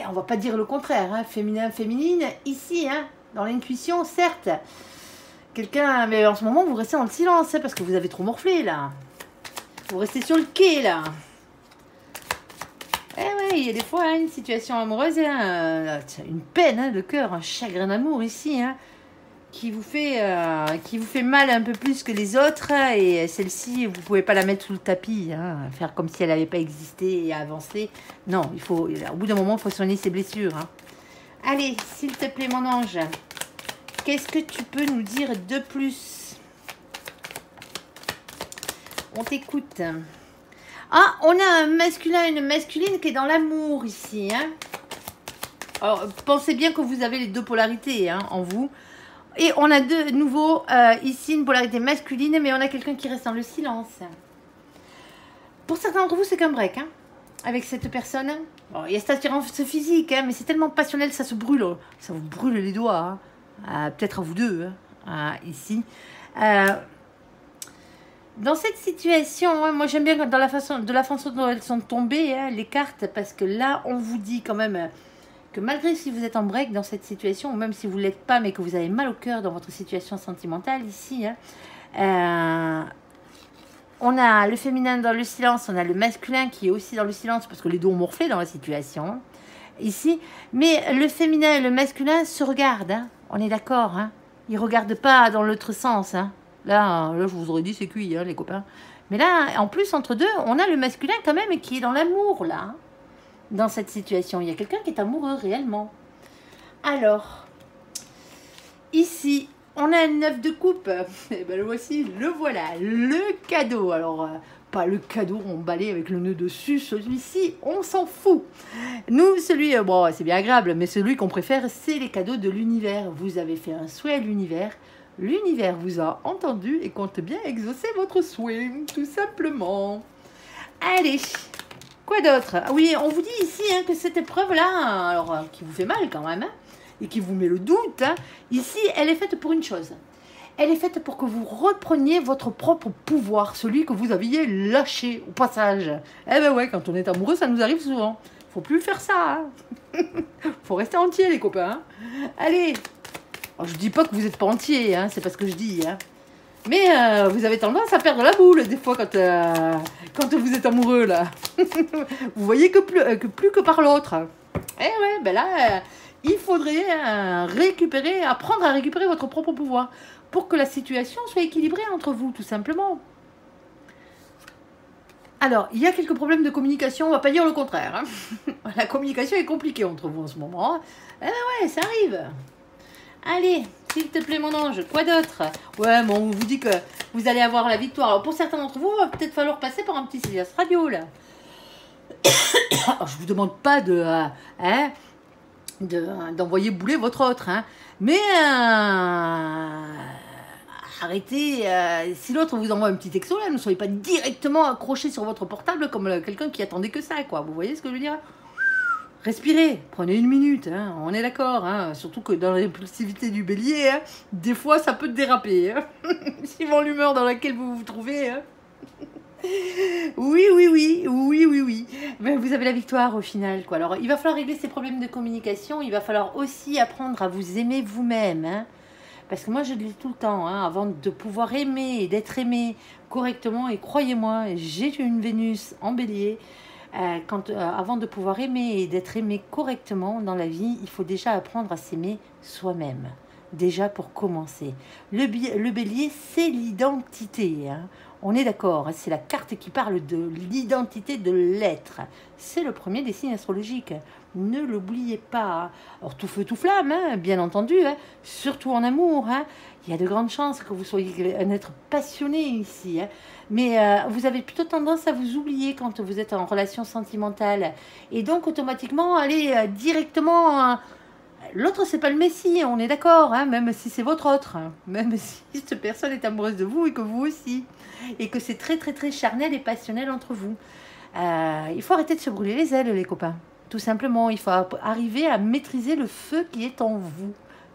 Speaker 1: On va pas dire le contraire, hein. Féminin, féminine. Ici, hein, dans l'intuition, certes. Quelqu'un, mais en ce moment, vous restez dans le silence, hein, parce que vous avez trop morflé, là. Vous restez sur le quai, là. Il y a des fois hein, une situation amoureuse, hein, une peine hein, de cœur, un chagrin d'amour ici, hein, qui vous fait mal un peu plus que les autres. Et celle-ci, vous ne pouvez pas la mettre sous le tapis, hein, faire comme si elle n'avait pas existé et avancer. Non, au bout d'un moment, il faut soigner ses blessures. Hein. Allez, s'il te plaît, mon ange, qu'est-ce que tu peux nous dire de plus? On t'écoute. Ah, on a un masculin et une masculine qui est dans l'amour ici. Hein. Alors, pensez bien que vous avez les deux polarités hein, en vous. Et on a de nouveau ici une polarité masculine, mais on a quelqu'un qui reste dans le silence. Pour certains d'entre vous, c'est qu'un break hein, avec cette personne. Bon, il y a cette attirance physique, hein, mais c'est tellement passionnel, ça se brûle. Ça vous brûle les doigts. Hein. Peut-être à vous deux, hein, ici. Dans cette situation, hein, moi j'aime bien dans de la façon dont elles sont tombées, hein, les cartes, parce que là, on vous dit quand même que malgré si vous êtes en break dans cette situation, ou même si vous ne l'êtes pas, mais que vous avez mal au cœur dans votre situation sentimentale ici, hein, on a le féminin dans le silence, on a le masculin qui est aussi dans le silence, parce que les deux ont morflé dans la situation, hein, ici. Mais le féminin et le masculin se regardent, hein, on est d'accord, hein, ils ne regardent pas dans l'autre sens, hein. Là, je vous aurais dit c'est cuit, hein, les copains. Mais là, en plus, entre deux, on a le masculin quand même qui est dans l'amour, là. Hein, dans cette situation. Il y a quelqu'un qui est amoureux, réellement. Alors, ici, on a un 9 de coupe. Et ben le voici, le voilà, le cadeau. Alors, pas le cadeau emballé avec le nœud dessus, celui-ci, on s'en fout. Nous, celui, bon, c'est bien agréable, mais celui qu'on préfère, c'est les cadeaux de l'univers. Vous avez fait un souhait à l'univers. L'univers vous a entendu et compte bien exaucer votre souhait, tout simplement. Allez, quoi d'autre? Ah oui, on vous dit ici hein, que cette épreuve-là, alors qui vous fait mal quand même, hein, et qui vous met le doute, hein, ici, elle est faite pour une chose. Elle est faite pour que vous repreniez votre propre pouvoir, celui que vous aviez lâché au passage. Eh ben ouais, quand on est amoureux, ça nous arrive souvent. Faut plus faire ça. Hein. Faut rester entier, les copains. Hein. Allez. Alors, je dis pas que vous n'êtes pas entier, hein, c'est pas ce que je dis. Hein. Mais vous avez tendance à perdre la boule des fois quand vous êtes amoureux là. Vous voyez que plus que par l'autre. Eh ouais, ben là, il faudrait apprendre à récupérer votre propre pouvoir pour que la situation soit équilibrée entre vous, tout simplement. Alors, il y a quelques problèmes de communication, on va pas dire le contraire. Hein. La communication est compliquée entre vous en ce moment. Hein. Eh ben ouais, ça arrive. Allez, s'il te plaît mon ange, quoi d'autre? Ouais, bon, on vous dit que vous allez avoir la victoire. Alors pour certains d'entre vous, il va peut-être falloir passer par un petit Célias Radio, là. Alors, je vous demande pas d'envoyer bouler votre autre, hein. Mais arrêtez, si l'autre vous envoie un petit texto, là, ne soyez pas directement accroché sur votre portable comme quelqu'un qui attendait que ça, quoi. Vous voyez ce que je veux dire? Respirez, prenez une minute, hein, on est d'accord, hein, surtout que dans l'impulsivité du bélier, hein, des fois ça peut déraper, hein, suivant l'humeur dans laquelle vous vous trouvez. Hein. Oui, mais vous avez la victoire au final, quoi. Alors il va falloir régler ces problèmes de communication, il va falloir aussi apprendre à vous aimer vous-même, hein, parce que moi je le dis tout le temps, hein, avant de pouvoir aimer et d'être aimé correctement, et croyez-moi, j'ai une Vénus en bélier. Avant de pouvoir aimer et d'être aimé correctement dans la vie, il faut déjà apprendre à s'aimer soi-même. Déjà pour commencer. Le bélier, c'est l'identité. Hein. On est d'accord, hein, c'est la carte qui parle de l'identité de l'être. C'est le premier des signes astrologiques. Ne l'oubliez pas. Alors tout feu, tout flamme, hein, bien entendu, hein, surtout en amour. Hein. Il y a de grandes chances que vous soyez un être passionné ici. Hein. Mais vous avez plutôt tendance à vous oublier quand vous êtes en relation sentimentale. Et donc, automatiquement, aller directement... L'autre, c'est pas le messie, on est d'accord, hein, même si c'est votre autre. Hein, même si cette personne est amoureuse de vous et que vous aussi. Et que c'est très, très, très charnel et passionnel entre vous. Il faut arrêter de se brûler les ailes, les copains. Tout simplement, il faut arriver à maîtriser le feu qui est en vous.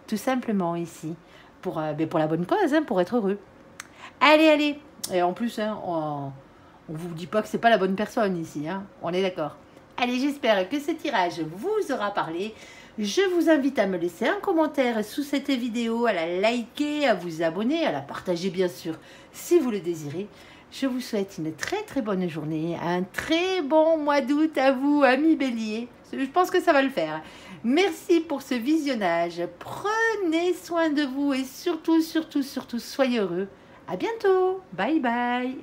Speaker 1: Tout simplement, ici. Pour la bonne cause, hein, pour être heureux. Allez, allez. Et en plus, hein, on vous dit pas que c'est pas la bonne personne ici, hein. On est d'accord. Allez, j'espère que ce tirage vous aura parlé. Je vous invite à me laisser un commentaire sous cette vidéo, à la liker, à vous abonner, à la partager bien sûr si vous le désirez. Je vous souhaite une très très bonne journée, un très bon mois d'août à vous, amis béliers. Je pense que ça va le faire. Merci pour ce visionnage. Prenez soin de vous et surtout, soyez heureux. À bientôt. Bye bye.